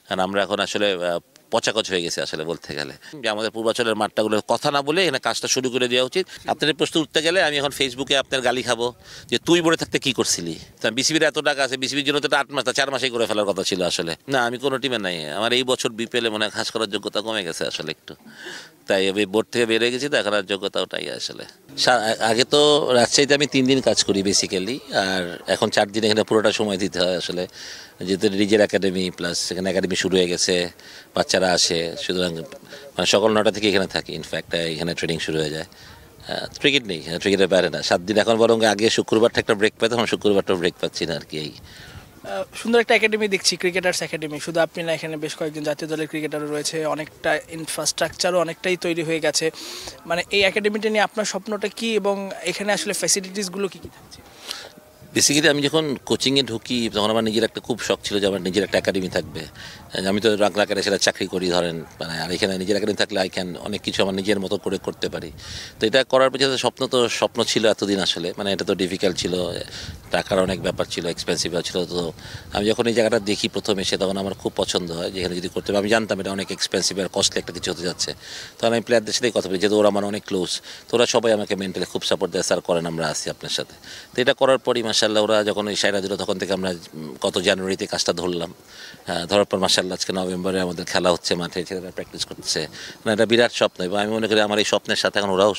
কারণ আমরা এখন আসলে পচাকচ হয়ে গেছে আসলে বলতে গেলে, যে আমাদের পূর্বাচলের মাঠটাগুলোর কথা না বলে এখানে কাজটা শুরু করে দেওয়া উচিত। আপনার এই প্রশ্ন উঠতে গেলে আমি এখন ফেসবুকে আপনার গালি খাবো যে তুই বলে থাকতে কি করছিলি, তা বিসিবির এত টাকা আছে, বিসিবির জন্য তো 8 মাস 4 মাসেই করে ফেলার কথা ছিল আসলে। না, আমি কোনো টিমে নাই, আমার এই বছর বিপিএলে মনে হয় কাজ করার যোগ্যতা কমে গেছে আসলে একটু, তাই আমি বোর্ড থেকে বেরিয়ে গেছি, তো এখন আর যোগ্যতা ওটাই আসলে। আগে তো রাজশাহীতে আমি 3 দিন কাজ করি বেসিক্যালি, আর এখন 4 দিন এখানে পুরোটা সময় দিতে হয় আসলে, যেহেতু নিজের একাডেমি প্লাস এখানে একাডেমি শুরু হয়ে গেছে, বাচ্চারা আসে, সুতরাং মানে সকাল 9টা থেকে এখানে থাকি, ইনফ্যাক্ট এখানে ট্রেনিং শুরু হয়ে যায়। ক্রিকেট নেই, ক্রিকেটের বাইরে না 7 দিন, এখন বরং আগে শুক্রবারটা একটা ব্রেক পেতাম, শুক্রবারটা ব্রেক পাচ্ছি না আর কি। এই সুন্দর একটা একাডেমি দেখছি, ক্রিকেটার্স একাডেমি। শুধু আপনি না, এখানে বেশ কয়েকজন জাতীয় দলের ক্রিকেটারও রয়েছে, অনেকটা ইনফ্রাস্ট্রাকচারও অনেকটাই তৈরি হয়ে গেছে। মানে এই একাডেমিটা নিয়ে আপনার স্বপ্নটা কি, এবং এখানে আসলে ফ্যাসিলিটিসগুলো কী কী থাকছে? বেসিক্যালি আমি যখন কোচিংয়ে ঢুকি তখন আমার নিজের একটা খুব শখ ছিল যে আমার নিজের একটা একাডেমি থাকবে। আমি তো রাগলা সেটা চাকরি করি ধরেন, মানে আর এখানে নিজের একাডেমি থাকলে আই ক্যান অনেক কিছু আমার নিজের মতো করে করতে পারি। তো এটা করার পেছনে স্বপ্ন ছিল এতদিন আসলে, মানে এটা তো ডিফিকাল্ট ছিল, টাকার অনেক ব্যাপার ছিল, এক্সপেন্সিভ ছিল। তো আমি যখন এই জায়গাটা দেখি প্রথম এসে তখন আমার খুব পছন্দ হয়, যেখানে যদি করতে পারি। আমি জানতাম এটা অনেক এক্সপেন্সিভ আর কস্টলি একটা কিছু হতে যাচ্ছে, তখন আমি প্লেয়ারদের সাথেই কথা বলি, যেহেতু ওরা আমার অনেক ক্লোজ, তো ওরা সবাই আমাকে মেন্টালি খুব সাপোর্ট দেয়, স্যার করেন, আমরা আসি আপনার সাথে। তো এটা করার পরই মাশাআল্লাহ ওরা যখন এই সাইরা দিল তখন থেকে আমরা গত জানুয়ারিতে কাজটা ধরলাম। ধরার পর মাশাআল্লাহ আজকে নভেম্বরে আমাদের খেলা হচ্ছে, মাঠে ছেলেরা প্র্যাকটিস করছে। মানে এটা বিরাট স্বপ্ন, এবং আমি মনে করি আমার এই স্বপ্নের সাথে এখন ওরাও,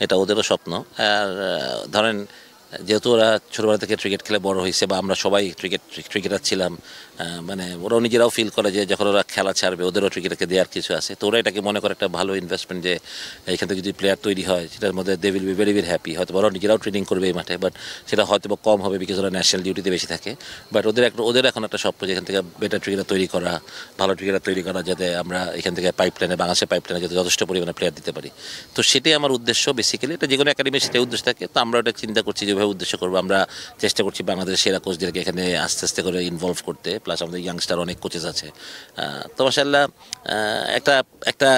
এটা ওদেরও স্বপ্ন। আর ধরেন যেহেতু ওরা ছোটোবেলা থেকে ক্রিকেট খেলে বড় হয়েছে, বা আমরা সবাই ক্রিকেটার ছিলাম, মানে ওরাও নিজেরাও ফিল করে যে যখন ওরা খেলা ছাড়বে ওদেরও ক্রিকেটকে দেওয়ার কিছু আছে, তো ওরা এটাকে মনে করে একটা ভালো ইনভেস্টমেন্ট, যে এখান থেকে যদি প্লেয়ার তৈরি হয় সেটার মধ্যে they will be very very happy. হয়তো ওরাও নিজেরাও ট্রেনিং করবে এই মাঠে, বাট সেটা হয়তো কম হবে বিকজ ওরা ন্যাশনাল ডিউটিতে বেশি থাকে। বাট ওদের এখন একটা স্বপ্ন যে এখান থেকে বেটার ক্রিকেটার তৈরি করা, ভালো ক্রিকেটার তৈরি করা, যাতে আমরা এখান থেকে বাংলাদেশের পাইপলাইনে যাতে যথেষ্ট পরিমাণে প্লেয়ার দিতে পারি। তো সেটাই আমার উদ্দেশ্য বেসিক্যালি, এটা যে কোনো একাডেমির সেটাই উদ্দেশ্য থাকে। তো আমরা এটা চিন্তা করছি যেভাবে উদ্দেশ্য করবো, আমরা চেষ্টা করছি বাংলাদেশের সেরা কোচদেরকে এখানে আস্তে আস্তে করে ইনভলভ করতে, প্লাস আমাদের ইয়াংস্টার অনেক কোচেস আছে। তো মাশাআল্লাহ একটা একটা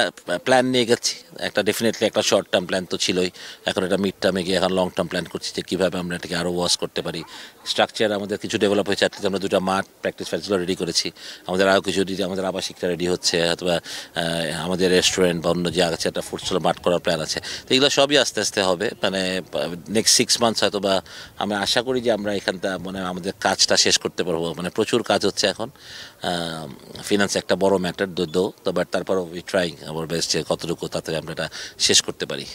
প্ল্যান নিয়ে গেছি, একটা ডেফিনেটলি একটা শর্ট টার্ম প্ল্যান তো ছিলই, এখন এটা মিড টার্মে গিয়ে এখন লং টার্ম প্ল্যান করছি যে কীভাবে আমরা এটাকে আরও ওয়াশ করতে পারি। স্ট্রাকচার আমাদের কিছু ডেভেলপ হয়েছে, অ্যাটলিস্ট আমরা 2টা মাঠ প্র্যাকটিস ফ্যাসিলিটি রেডি করেছি, আমাদের আরও কিছু আমাদের আবাসিকটা রেডি হচ্ছে, অথবা আমাদের রেস্টুরেন্ট বা অন্য যে আছে একটা ফুটসল মাঠ করার প্ল্যান আছে। তো এগুলো সবই আস্তে আস্তে হবে, মানে নেক্সট 6 মান্থস হয়তো বা আমি আশা করি যে আমরা এখানটা মানে আমাদের কাজটা শেষ করতে পারবো। মানে প্রচুর কাজ হচ্ছে এখন, ফিনান্স একটা বড় ম্যাটার তো, বাট তারপরও উই ট্রাই আওয়ার বেস্ট যে কতটুকু তাড়াতাড়ি আমরা এটা শেষ করতে পারি।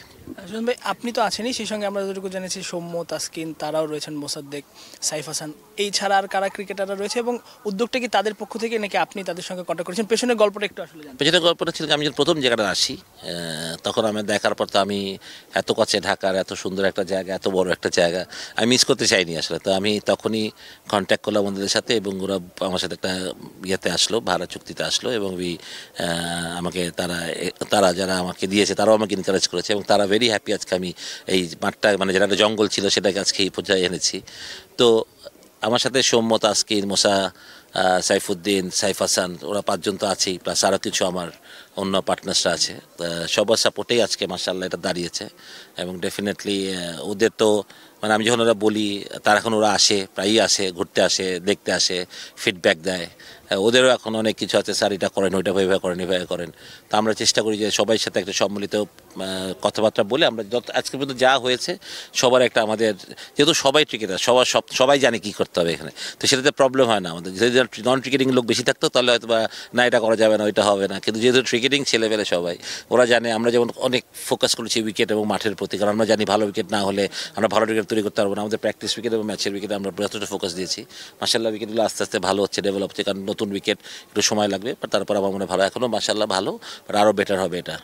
সুজন ভাই, আপনি তো আছেনই, সেই সঙ্গে আমরা যতটুকু জেনেছি সৌম্য, তাসকিন, তারাও রয়েছেন, মোসাদ্দেক, সাইফ হাসান, এই ছাড়া আর কারা ক্রিকেটাররা রয়েছে, এবং উদ্যোগটা কি তাদের পক্ষ থেকে নাকি আপনি তাদের সঙ্গে কন্ট্যাক্ট করেছেন? পেছনের গল্পটা একটু আসলে জানতে। পেছনের গল্পটা ছিল আমি যখন প্রথম জায়গাটা আসি, তখন আমি দেখার পর তো আমি এত কাছে ঢাকার এত সুন্দর একটা জায়গা, এত বড় একটা জায়গা আমি মিস করতে চাইনি আসলে। তো আমি তখনই কন্ট্যাক্ট করলাম ওদের সাথে, এবং ওরা আমার সাথে একটা ইয়েতে আসলো, ভাড়া চুক্তিতে আসলো, এবং আমাকে তারা যারা আমাকে দিয়েছে তারাও আমাকে এনকারেজ করেছে, এবং তারা ভেরি হ্যাপি আজকে আমি এই মাঠটা, মানে যেটা একটা জঙ্গল ছিল সেটাকে আজকে এই পর্যায়ে এনেছি। তো আমার সাথে সৌম্য, তাসকিন, মোসা, সাইফুদ্দিন, সাইফ হাসান, ওরা 5 জন তো আছেই, প্লাস আরও কিছু আমার অন্য পার্টনার্সরা আছে। সবার সাপোর্টেই আজকে মাশাআল্লাহ এটা দাঁড়িয়েছে, এবং ডেফিনেটলি ওদের তো মানে আমি যখন ওরা বলি তার এখন ওরা আসে, প্রায়ই আসে, ঘুরতে আসে, দেখতে আসে, ফিডব্যাক দেয়। ওদেরও এখন অনেক কিছু আছে, স্যার এটা করেন, ওইটা ভাবে করেন, এভাবে করেন। তো আমরা চেষ্টা করি যে সবাই সাথে একটা সম্মিলিত কথাবার্তা বলে আমরা আজকে পর্যন্ত যা হয়েছে সবার একটা, আমাদের যেহেতু সবাই ক্রিকেটার, সবাই জানে কী করতে হবে এখানে, তো সেটাতে প্রবলেম হয় না আমাদের। যদি নন ক্রিকেটিং লোক বেশি থাকতো তাহলে হয়তো বা না এটা করা যাবে না, ওইটা হবে না, কিন্তু যেহেতু ক্রিকেটিং ছেলেবেলে সবাই ওরা জানে, আমরা যেমন অনেক ফোকাস করেছি উইকেট এবং মাঠের প্রতি, কারণ আমরা জানি ভালো উইকেট না হলে আমরা ভালো উইকেট তৈরি করতে পারবো না। আমাদের প্র্যাকটিস উইকেট এবং ম্যাচের উইকেটে আমরা যথেষ্ট ফোকাস দিয়েছি। মাশাআল্লাহ উইকেটগুলো আস্তে আস্তে ভালো হচ্ছে, ডেভেলপ হচ্ছে, কারণ নতুন উইকেট একটু সময় লাগবে, বাট তারপর আমার মনে ভালো, এখনও মাশাআল্লাহ ভালো, বাট আরও বেটার হবে এটা।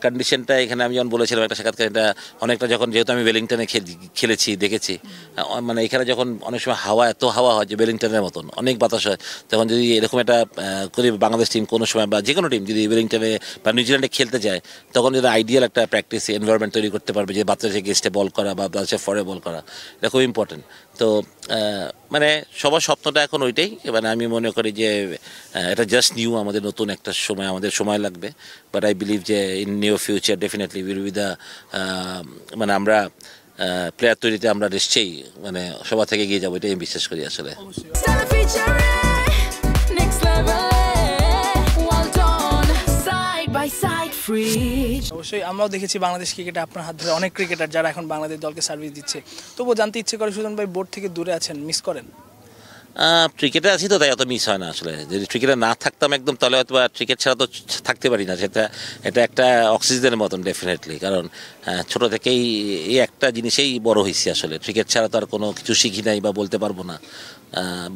কন্ডিশনটা এখানে আমি যখন বলেছিলাম একটা সাক্ষাৎকার, এটা অনেকটা যখন যেহেতু আমি ওয়েলিংটনে খেলেছি দেখেছি, মানে এখানে যখন অনেক সময় এত হাওয়া হয় যে ওয়েলিংটনের মতন অনেক বাতাস হয়, তখন যদি এরকম একটা করি বাংলাদেশ টিম কোনো সময় বা যে কোনো টিম যদি ওয়েলিংটনে বা নিউজিল্যান্ডে খেলতে যায়, তখন যদি আইডিয়াল একটা প্র্যাকটিস এনভায়রনমেন্ট তৈরি করতে পারবে, যে বাচ্চাদের গেস্টে বল করা বা বাচ্চাদের ফরে বল করা, এটা খুব ইম্পর্টেন্ট। তো মানে সবার স্বপ্নটা এখন ওইটাই, মানে আমি মনে করি যে এটা জাস্ট নিউ, আমাদের নতুন একটা সময়, আমাদের সময় লাগবে, বাট আই বিলিভ যে in new future definitely will be the, মানে আমরা প্লেয়ার তৈরিতে আমরা নিশ্চয়ই মানে সবার থেকে এগিয়ে যাবো, এটাই আমি বিশ্বাস করি আসলে। অবশ্যই আমরাও দেখেছি বাংলাদেশ ক্রিকেটে আপনার হাত ধরে অনেক ক্রিকেটার যারা এখন বাংলাদেশ দলকে সার্ভিস দিচ্ছে। তবুও জানতে ইচ্ছে করে সুজন ভাই বোর্ড থেকে দূরে আছেন, মিস করেন? ক্রিকেটে আছি তো তাই অত মিস হয় না আসলে। যদি ক্রিকেটে না থাকতাম একদম তাহলে হয়তো ক্রিকেট ছাড়া তো থাকতে পারি না। এটা একটা অক্সিজেনের মতন ডেফিনেটলি, কারণ ছোট থেকেই এই একটা জিনিসেই বড় হয়েছি আসলে। ক্রিকেট ছাড়া তো আর কোনো কিছু শিখি নাই বা বলতে পারবো না।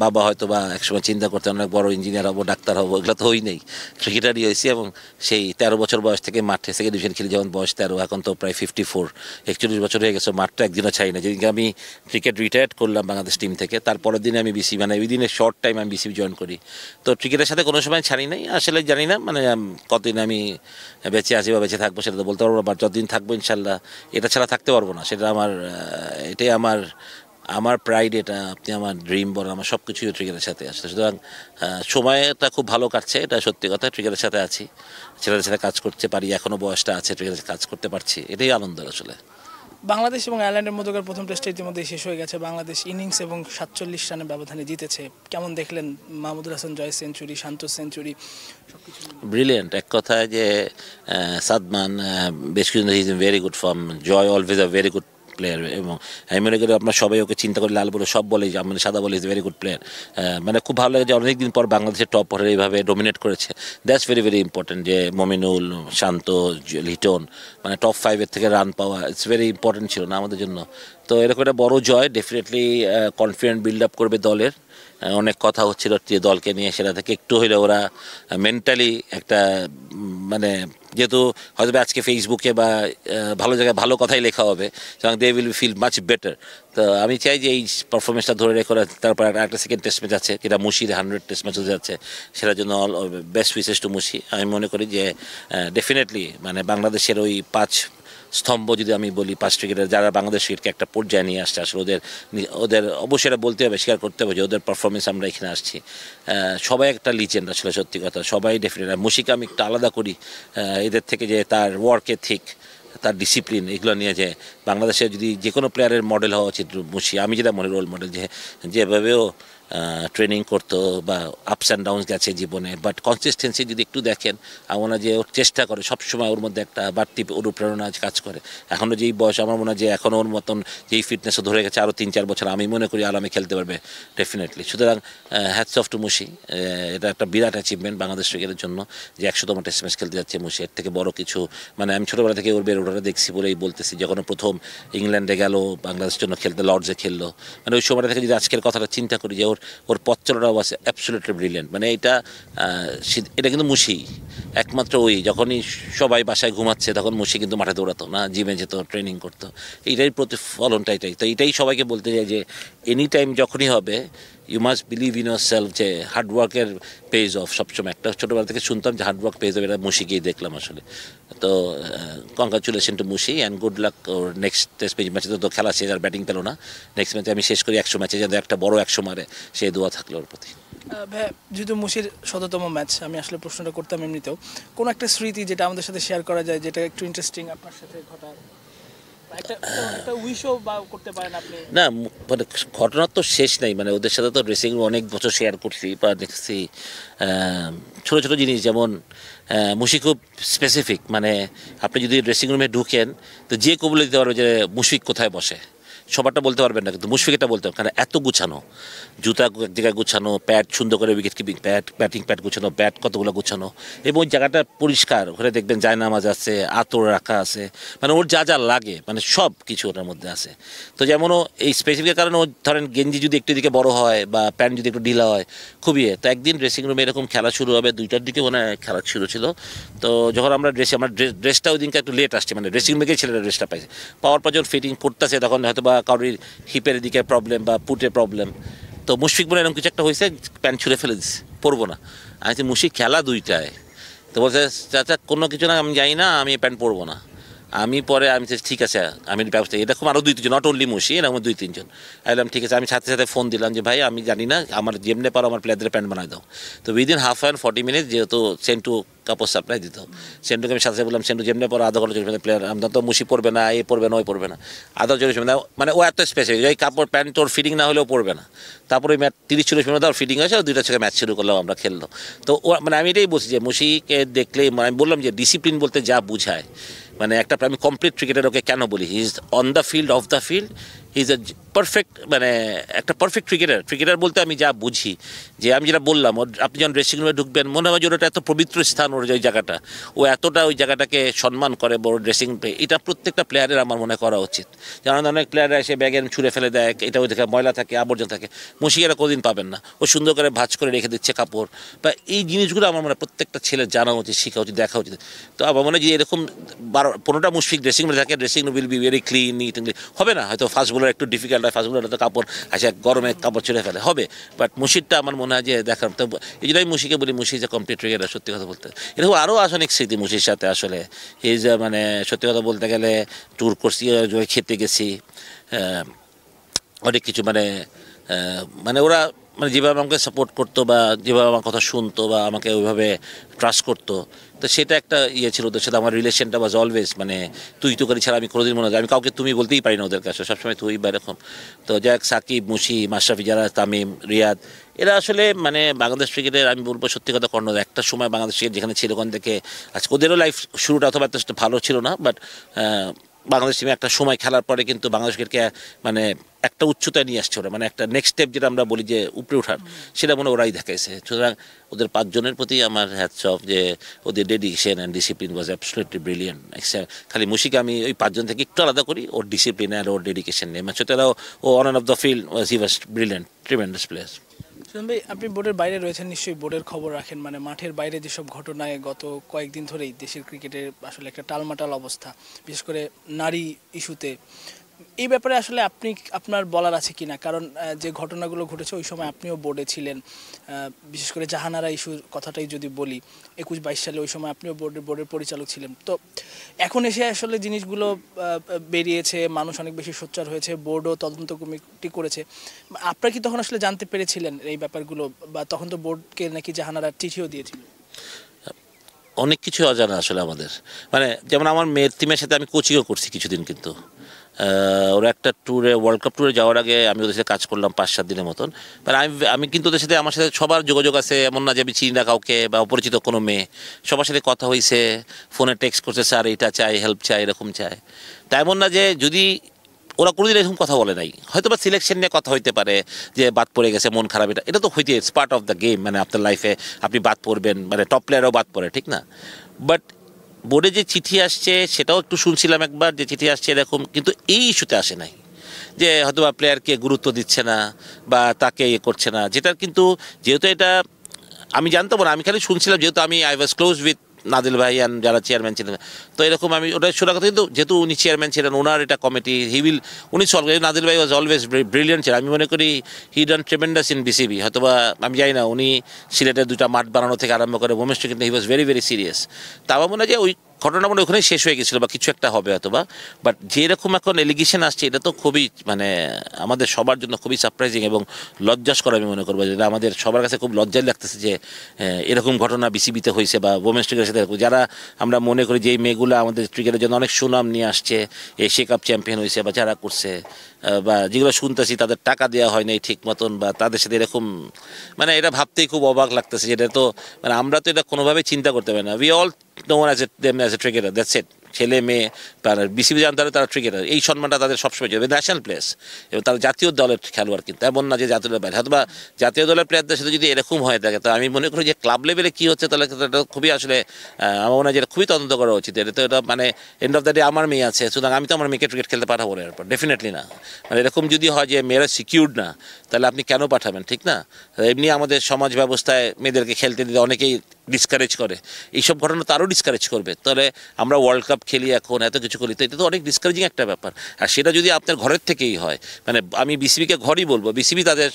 বাবা হয়তো বা একসময় চিন্তা করতেন অনেক বড় ইঞ্জিনিয়ার হবো, ডাক্তার হবো, এগুলো তো হই নেই, ক্রিকেটারই হয়েছি। এবং সেই 13 বছর বয়স থেকে মাঠে সেকেন্ড ডিভিশন খেলি, যেমন বয়স 13, এখন তো প্রায় 54, 41 বছর হয়ে গেছে। মাঠটা একদিনও ছাড়ি না। যেদিনকে আমি ক্রিকেট রিটায়ার্ড করলাম বাংলাদেশ টিম থেকে, তারপরের দিনে আমি বিসিবি, মানে ওই দিনে শর্ট টাইম আমি বিসিবি জয়েন করি। তো ক্রিকেটের সাথে কোনো সময় ছাড়ি নাই আসলে। জানি না মানে কতদিন আমি বেঁচে আছি বা বেঁচে থাকবো সেটা তো বলতে পারবো না, বাট যতদিন থাকবো ইনশাল্লাহ এটা ছাড়া থাকতে পারবো না। সেটা আমার এটাই আমার প্রাইড, এটা আপনি আমার ড্রিম বলেন, আমার সব কিছুই ক্রিকেটের সাথে আসছে। সুতরাং সময়টা খুব ভালো কাটছে, এটা সত্যি কথা। ক্রিকেটের সাথে আছি, ছেলেদের সাথে কাজ করতে পারি, এখনও বয়সটা আছে, ক্রিকেটের কাজ করতে পারছি, এটাই আনন্দ আসলে। বাংলাদেশ এবং আয়ারল্যান্ডের মধ্যকার প্রথম টেস্টটা ইতিমধ্যে শেষ হয়ে গেছে। বাংলাদেশ ইনিংস এবং 47 রানের ব্যবধানে জিতেছে। কেমন দেখলেন মাহমুদুল হাসান জয় সেঞ্চুরি, শান্তর সেঞ্চুরি, সবকিছু? ব্রিলিয়েন্ট। এক কথায় যে সাদমান বেশ কিছু is in very good form, Joy always a very good player. এবং আমি মনে করি আপনার সবাই ওকে চিন্তা করে লাল বলে সব বলে, মানে সাদা বলে ইজ ভেরি গুড প্লেয়ার। মানে খুব ভালো লাগে যে অনেকদিন পর বাংলাদেশের টপ অর্ডার এইভাবে ডোমিনেট করেছে। দ্যাটস ভেরি ভেরি ইম্পর্টেন্ট, যে মমিনুল, শান্ত, লিটন, মানে টপ 5 থেকে রান পাওয়া ইটস ভেরি ইম্পর্টেন্ট ছিল না আমাদের জন্য। তো এরকম একটা বড় জয় ডেফিনেটলি কনফিডেন্ট বিল্ড আপ করবে দলের। অনেক কথা হচ্ছিল যে দলকে নিয়ে, সেটা থেকে একটু হইলে ওরা মেন্টালি একটা মানে, যেহেতু হয়তো আজকে ফেসবুকে বা ভালো জায়গায় ভালো কথাই লেখা হবে, এবং they will feel much better. তো আমি চাই যে এই পারফরমেন্সটা ধরে রেখে তারপর একটা সেকেন্ড টেস্ট ম্যাচ আছে, যেটা মুশির 100 টেস্ট ম্যাচ হতে যাচ্ছে, সেটার জন্য অল বেস্ট উইসেস টু মুশি। আমি মনে করি যে ডেফিনেটলি মানে বাংলাদেশের ওই 5 স্তম্ভ যদি আমি বলি, 5 ক্রিকেটার যারা বাংলাদেশ ক্রিকেটকে একটা পর্যায়ে নিয়ে আসছে আসলে, ওদের অবশ্যই এটা বলতে হবে, স্বীকার করতে হবে যে ওদের পারফরমেন্স আমরা এখানে আসছি। সবাই একটা লিজেন্ড আসলে, সত্যি কথা। সবাই ডেফিনেটলি, মুশিকে আমি একটু আলাদা করি এদের থেকে, যে তার ওয়ার্ক এথিক, তার ডিসিপ্লিন, এগুলো নিয়ে যে বাংলাদেশে যদি যে কোনো প্লেয়ারের মডেল হওয়া উচিত মুশি। আমি যেটা মনে রোল মডেল, যেভাবেও ট্রেনিং করতো বা আপস অ্যান্ড ডাউনস গেছে জীবনে, বাট কনসিস্টেন্সি যদি একটু দেখেন, আমার মনে হয় যে ওর চেষ্টা করে সবসময়, ওর মধ্যে একটা বাড়তি অনুপ্রেরণা কাজ করে। এখনও যেই বয়স, আমার মনে হয় যে এখনও ওর মতন যেই ফিটনেসও ধরে গেছে, আরও 3-4 বছর আমি মনে করি আরামে খেলতে পারবে ডেফিনেটলি। সুতরাং হ্যাটস অফ টু মুশি। এটা একটা বিরাট অ্যাচিভমেন্ট বাংলাদেশ ক্রিকেটের জন্য, যে 100তম টেস্ট ম্যাচ খেলতে যাচ্ছে মুশি। এর থেকে বড় কিছু মানে আমি ছোটোবেলা থেকে ওর বেড়ে ওঠাটা দেখছি বলেই বলতেছি। যখন প্রথম ইংল্যান্ডে গেল বাংলাদেশের জন্য খেলতে, লর্ডসে খেললো, মানে ওই সময়টা থেকে যদি আজকের কথাটা চিন্তা করি, যে ওর পথ চলাটাও আছে অ্যাবসলিউটলি ব্রিলিয়েন্ট। মানে এটা কিন্তু মুশি একমাত্র। ওই যখনই সবাই বাসায় ঘুমাচ্ছে তখন মুশি কিন্তু মাঠে দৌড়াতো না, জিমে যেত, ট্রেনিং করতো। এইটাই প্রতিফলনটা এটাই। তো এইটাই সবাইকে বলতে চাই যে এনি টাইম যখনই হবে, you must believe in yourself, যে হার্ডওয়ার্কের পেজ অফ। সবসময় একটা ছোটোবেলা থেকে শুনতাম যে হার্ডওয়ার্ক পেজ অফ, এটা মুশিকেই দেখলাম আসলে। তো congratulation to Mushi and good luck ওর নেক্সট টেস্ট ম্যাচে। তো খেলা শেষ, আর ব্যাটিং পেলো না। নেক্সট ম্যাচে আমি শেষ করি 100 ম্যাচে, যাতে একটা বড় 100 মারে, সেই দোয়া থাকলো ওর প্রতি। যেহেতু মুশির 100তম ম্যাচ, আমি আসলে প্রশ্নটা করতাম এমনিতেও, কোনো একটা স্মৃতি যেটা আমাদের সাথে শেয়ার করা যায়, যেটা একটু ইন্টারেস্টিং আপনার সাথে ঘটা, একটা উইশও বা করতে পারেন আপনি? না মানে ঘটনার তো শেষ নাই। মানে ওদের সাথে তো ড্রেসিং রুম অনেক বছর শেয়ার করছি বা দেখছি ছোটো ছোটো জিনিস। যেমন মুশি খুব স্পেসিফিক, মানে আপনি যদি ড্রেসিং রুমে ঢুকেন তো যে কেউ বলে দিতে পারবে যে মুশফিক কোথায় বসে। সবারটা বলতে পারবেন না, কিন্তু মুশফিকেরটা বলতে হবে, কারণ এত গুছানো, জুতা এক জায়গায় গুছানো, প্যাড সুন্দর করে, wicket keeping pad, batting pad গুছানো, ব্যাট কতগুলো গুছানো, এবং ওই জায়গাটা পরিষ্কার। ওখানে দেখবেন জায়নামাজ আছে, আতর রাখা আছে, মানে ওর যা যা লাগে মানে সব কিছু ওটার মধ্যে আছে। তো যেমন এই স্পেসিফিকের কারণে ও ধরেন গেঞ্জি যদি একটু দিকে বড় হয় বা প্যান্ট যদি একটু ঢিলা হয়, খুবই তো একদিন ড্রেসিং রুমে এরকম খেলা শুরু হবে, 2টার দিকে মনে হয় খেলা শুরু ছিল। তো যখন আমরা আমার ড্রেসটা ওই দিনকে একটু লেট আসছে, মানে ড্রেসিং রুমে গিয়ে ছেলেরা ড্রেসটা পাইছে, পাওয়ার পর যখন ফিটিং করতেছে তখন হয়তো বা কারোর হিপের দিকে প্রবলেম বা পুটে প্রবলেম। তো মুশফিক বলে এরকম কিছু একটা হয়েছে, প্যান্ট ছুঁড়ে ফেলে দিচ্ছে, পরবো না। আমি বলছি মুশফিক খেলা 2টায়, তো বলছে চাচা কোনো কিছু না, আমি যাই না, আমি প্যান্ট পরবো না। আমি পরে আমি ঠিক আছে, আমি ব্যবস্থা, এরকম আরও 2-3জন, নট অনলি মুশি, এরকম 2-3জন আইলাম। ঠিক আছে, আমি সাথে সাথে ফোন দিলাম যে ভাই আমি জানি না, আমার যেমনে পারো আমার প্লেয়ারদের প্যান্ট বানাই দাও। তো উইদিন হাফ অ্যান 40 মিনিট, যেহেতু সেন্টু কাপড় সাপ্লাই দিত, সেন্টুকে আমি সাথে সাথে বললাম সেন্টু যেমনি পর আধা ঘন্টা চলবে প্লেয়ার, আমরা তো মুশি পড়বে না, এ পড়বে না, ওই পড়বে না, আধা চল্লিশ মিনিট, মানে ও এত স্পেসিফিক, ওই কাপড় প্যান্ট তোর ফিটিং না হলেও পড়বে না। তারপরে ম্যাচ 30-40 মিনিট ওর ফিটিং হয়েছে, 2টা থেকে ম্যাচ শুরু করলাম, আমরা খেললো। তো ও মানে আমি এটাই বলছি যে মুশিকে দেখলেই মানে আমি বললাম যে ডিসিপ্লিন বলতে যা বুঝায়, মানে একটা আমি কমপ্লিট ক্রিকেটার ওকে কেন বলি, he is on the field, of the field he is a perfect, মানে একটা পারফেক্ট ক্রিকেটার বলতে আমি যা বুঝি, যে আমি যেটা বললাম, আপনি যখন ড্রেসিং রুমে ঢুকবেন মনে হয় যে ওটা এত পবিত্র স্থান, ওর ওই জায়গাটা, ও এতটা ওই জায়গাটাকে সম্মান করে বড় ড্রেসিং রুমে, এটা প্রত্যেকটা প্লেয়ারের আমার মনে করা উচিত। যেমন অনেক প্লেয়াররা এসে ব্যাগে ছুঁড়ে ফেলে দেয়, এটা ওই থেকে ময়লা থাকে, আবর্জনা থাকে, মুশিকেরা কোনোদিন পাবেন না, ও সুন্দর করে ভাঁজ করে রেখে দিচ্ছে কাপড়, বা এই জিনিসগুলো আমার মনে হয় প্রত্যেকটা ছেলের জানা উচিত, শেখা উচিত, দেখা উচিত। তো আমার মনে হয় যে এরকম 15টা মুশফিক ড্রেসিং রুমে থাকে, dressing room will be very clean, neat and clean, হবে না হয়তো ফাস্ট বোলার একটু ডিফিকাল্ট হয়, ফাস্ট বোলার তো কাপড় আসে গরমে কাপড় ছেড়ে ফেলে, হবে, বাট মুশিদটা আমার মনে হয় যে দেখার, তো এই জন্য আমি মুশিকে বলি মুশি যে কমপ্লিট ক্রিকেটার, সত্যি কথা বলতে। এরকম আরও অনেক স্মৃতি মুশির সাথে আসলে, এই যে মানে সত্যি কথা বলতে গেলে ট্যুর করছি, খেতে গেছি, অনেক কিছু, মানে মানে ওরা মানে যেভাবে আমাকে সাপোর্ট করতো, বা যেভাবে আমার কথা শুনতো, বা আমাকে ওইভাবে ট্রাস্ট করতো, তো সেটা একটা ইয়ে ছিল ওদের সাথে। আমার রিলেশনটা ওয়াজ অলওয়েজ মানে তুই তো করি ছাড়া আমি কোনোদিন মনে হয় আমি কাউকে তুমি বলতেই পারি না ওদের কাছে, সবসময় তুই বা এরকম। তো যাক, সাকিব, মুশি, মাশরাফি, যারা, তামিম, রিয়াদ, এরা আসলে মানে বাংলাদেশ ক্রিকেটের আমি বলবো সত্যি কথা কর্ণ, একটা সময় বাংলাদেশ ক্রিকেট যেখানে ছিল ওখান থেকে আজকে ওদেরও লাইফ শুরুটা অথবা এত ভালো ছিল না, বাট বাংলাদেশ টিমে একটা সময় খেলার পরে কিন্তু বাংলাদেশ ক্রিকেটকে মানে একটা উচ্চতায় নিয়ে আসছে ওরা, মানে একটা নেক্সট স্টেপ যেটা আমরা বলি যে উপরে ওঠার, সেটা মনে ওরাই দেখাইছে। সুতরাং ওদের 5 জনের প্রতি আমার হ্যাটস অফ, যে ওদের dedication and discipline was absolutely brilliant. খালি মুশিকে আমি ওই 5 জন থেকে একটু আলাদা করি ওর ডিসিপ্লিন আর ওর ডেডিকেশন নিয়ে, মানে সেটাও ও on and off the field he was brilliant, tremendous player. Sujon ভাই, আপনি বোর্ডের বাইরে রয়েছেন, নিশ্চয়ই বোর্ডের খবর রাখেন, মানে মাঠের বাইরে যেসব ঘটনায় গত কয়েকদিন ধরেই দেশের ক্রিকেটের আসলে একটা টালমাটাল অবস্থা, বিশেষ করে নারী ইস্যুতে, এই ব্যাপারে আসলে আপনি আপনার বলার আছে কি না? কারণ যে ঘটনাগুলো ঘটেছে ওই সময় আপনিও বোর্ডে ছিলেন, বিশেষ করে জাহানারা ইস্যুর কথাটাই যদি বলি, 21-22 সালে ওই সময় আপনিও বোর্ডের পরিচালক ছিলেন। তো এখন এসে আসলে জিনিসগুলো বেরিয়েছে, মানুষ অনেক বেশি সোচ্চার হয়েছে, বোর্ডও তদন্ত কমিটি করেছে, আপনারা কি তখন আসলে জানতে পেরেছিলেন এই ব্যাপারগুলো, বা তখন তো বোর্ডকে নাকি জাহানারা চিঠিও দিয়েছিল? অনেক কিছু অজানা আসলে আমাদের, মানে যেমন আমার মেয়ের টিমের সাথে আমি কোচিংও করছি কিছুদিন, কিন্তু ওরা একটা ট্যুরে, ওয়ার্ল্ড কাপ ট্যুরে যাওয়ার আগে আমি ওদের সাথে কাজ করলাম 5-7 দিনের মতন। মানে আমি কিন্তু ওদের সাথে, আমার সাথে সবার যোগাযোগ আছে, এমন না যে আমি চিনি না কাউকে বা অপরিচিত কোনো মেয়ে, সবার সাথে কথা হয়েছে, ফোনে টেক্সট করছে, স্যার এটা চাই, হেল্প চাই, এরকম চাই। তা এমন না যে যদি ওরা কোনোদিন এরকম কথা বলে নাই, হয়তো বা সিলেকশন নিয়ে কথা হইতে পারে যে বাদ পড়ে গেছে, মন খারাপ, এটা তো হইতে, it's part of the game, মানে আপনার লাইফে আপনি বাদ পড়বেন, মানে টপ প্লেয়ারও বাদ পড়ে, ঠিক না? বাট বোর্ডে যে চিঠি আসছে সেটাও একটু শুনছিলাম একবার, যে চিঠি আসছে এরকম, কিন্তু এই ইস্যুতে আসে নাই, যে হয়তো বা প্লেয়ারকে গুরুত্ব দিচ্ছে না বা তাকে ইয়ে করছে না, যেটার কিন্তু যেহেতু এটা আমি জানতাম না, আমি খালি শুনছিলাম, যেহেতু আমি আই ওয়াজ ক্লোজ উইথ নাদিল ভাই অ্যান্ড যারা চেয়ারম্যান ছিলেন, তো এরকম আমি ওটা শোনা কথা, কিন্তু যেহেতু উনি চেয়ারম্যান ছিলেন, ওনার এটা কমিটি, উনি সলভ, নাদিল ভাই ওয়াজ অলওয়েজ ব্রিলিয়েন্ট ছিলেন, আমি মনে করি হি ডান ট্রেমেন্ডাস ইন বিসিবি, হয়তো বা আমি জানি না, উনি সিলেটের 2টা মাঠ বানানো থেকে আরম্ভ করে ওমেন্স কিন্তু হি ওয়াজ ভেরি ভেরি সিরিয়াস। তা আমার মনে হয় যে ওই ঘটনা মনে ওখানেই শেষ হয়ে গেছিলো, বা কিছু একটা হবে হয়তো বা, বাট যেরকম এখন এলিগেশন আসছে এটা তো খুবই মানে আমাদের সবার জন্য খুবই সারপ্রাইজিং এবং লজ্জাস্কর, আমি মনে করবো যেটা আমাদের সবার কাছে খুব লজ্জায় লাগতেছে যে এরকম ঘটনা বিসিবিতে হয়েছে বা ওমেন্স ক্রিকেটের সাথে, যারা আমরা মনে করি যে এই মেয়েগুলো আমাদের ক্রিকেটের জন্য অনেক সুনাম নিয়ে আসছে, এশিয়া কাপ চ্যাম্পিয়ন হয়েছে বা যারা করছে, বা যেগুলো শুনতেছি তাদের টাকা দেওয়া হয় নাই ঠিক মতন, বা তাদের সাথে এরকম, মানে এটা ভাবতেই খুব অবাক লাগতেছে, যেটা তো মানে আমরা তো এটা কোনোভাবেই চিন্তা করতে পারি না। We all know as a cricketer, that's it, ছেলে মেয়ে, তারা বিসিবি জানতে তারা ক্রিকেটার, এই সম্মানটা তাদের সবসময় যাবে, ন্যাশনাল প্লেয়ার্স এবং তারা জাতীয় দলের খেলোয়াড়, কিন্তু এমন না যে জাতীয় দলের বাইরে, হয়তো বা জাতীয় দলের প্লেয়ারদের সাথে যদি এরকম হয়ে থাকে, তো আমি মনে করি যে ক্লাব লেভেলে কী হচ্ছে, তাহলে এটা খুবই আসলে আমার মনে হয় যেটা খুবই তদন্ত করা উচিত। এটা তো এটা মানে এন্ড অফ দ্য ডে আমার মেয়ে আছে, সুতরাং আমি তো আমার মেয়েকে ক্রিকেট খেলতে পাঠাবো না এরপর, ডেফিনেটলি না। মানে এরকম যদি হয় যে মেয়েরা সিকিউরড না, তাহলে আপনি কেন পাঠাবেন, ঠিক না? এমনি আমাদের সমাজ ব্যবস্থায় মেয়েদেরকে খেলতে দিতে অনেকেই ডিসকারেজ করে, এইসব ঘটনা তো আরও ডিসকারেজ করবে। তাহলে আমরা ওয়ার্ল্ড কাপ খেলি এখন, এত কিছু করি, তো এটা তো অনেক ডিসকারেজিং একটা ব্যাপার। আর সেটা যদি আপনার ঘরের থেকেই হয়, মানে আমি বিসিবিকে ঘরই বলবো, বিসিবি তাদের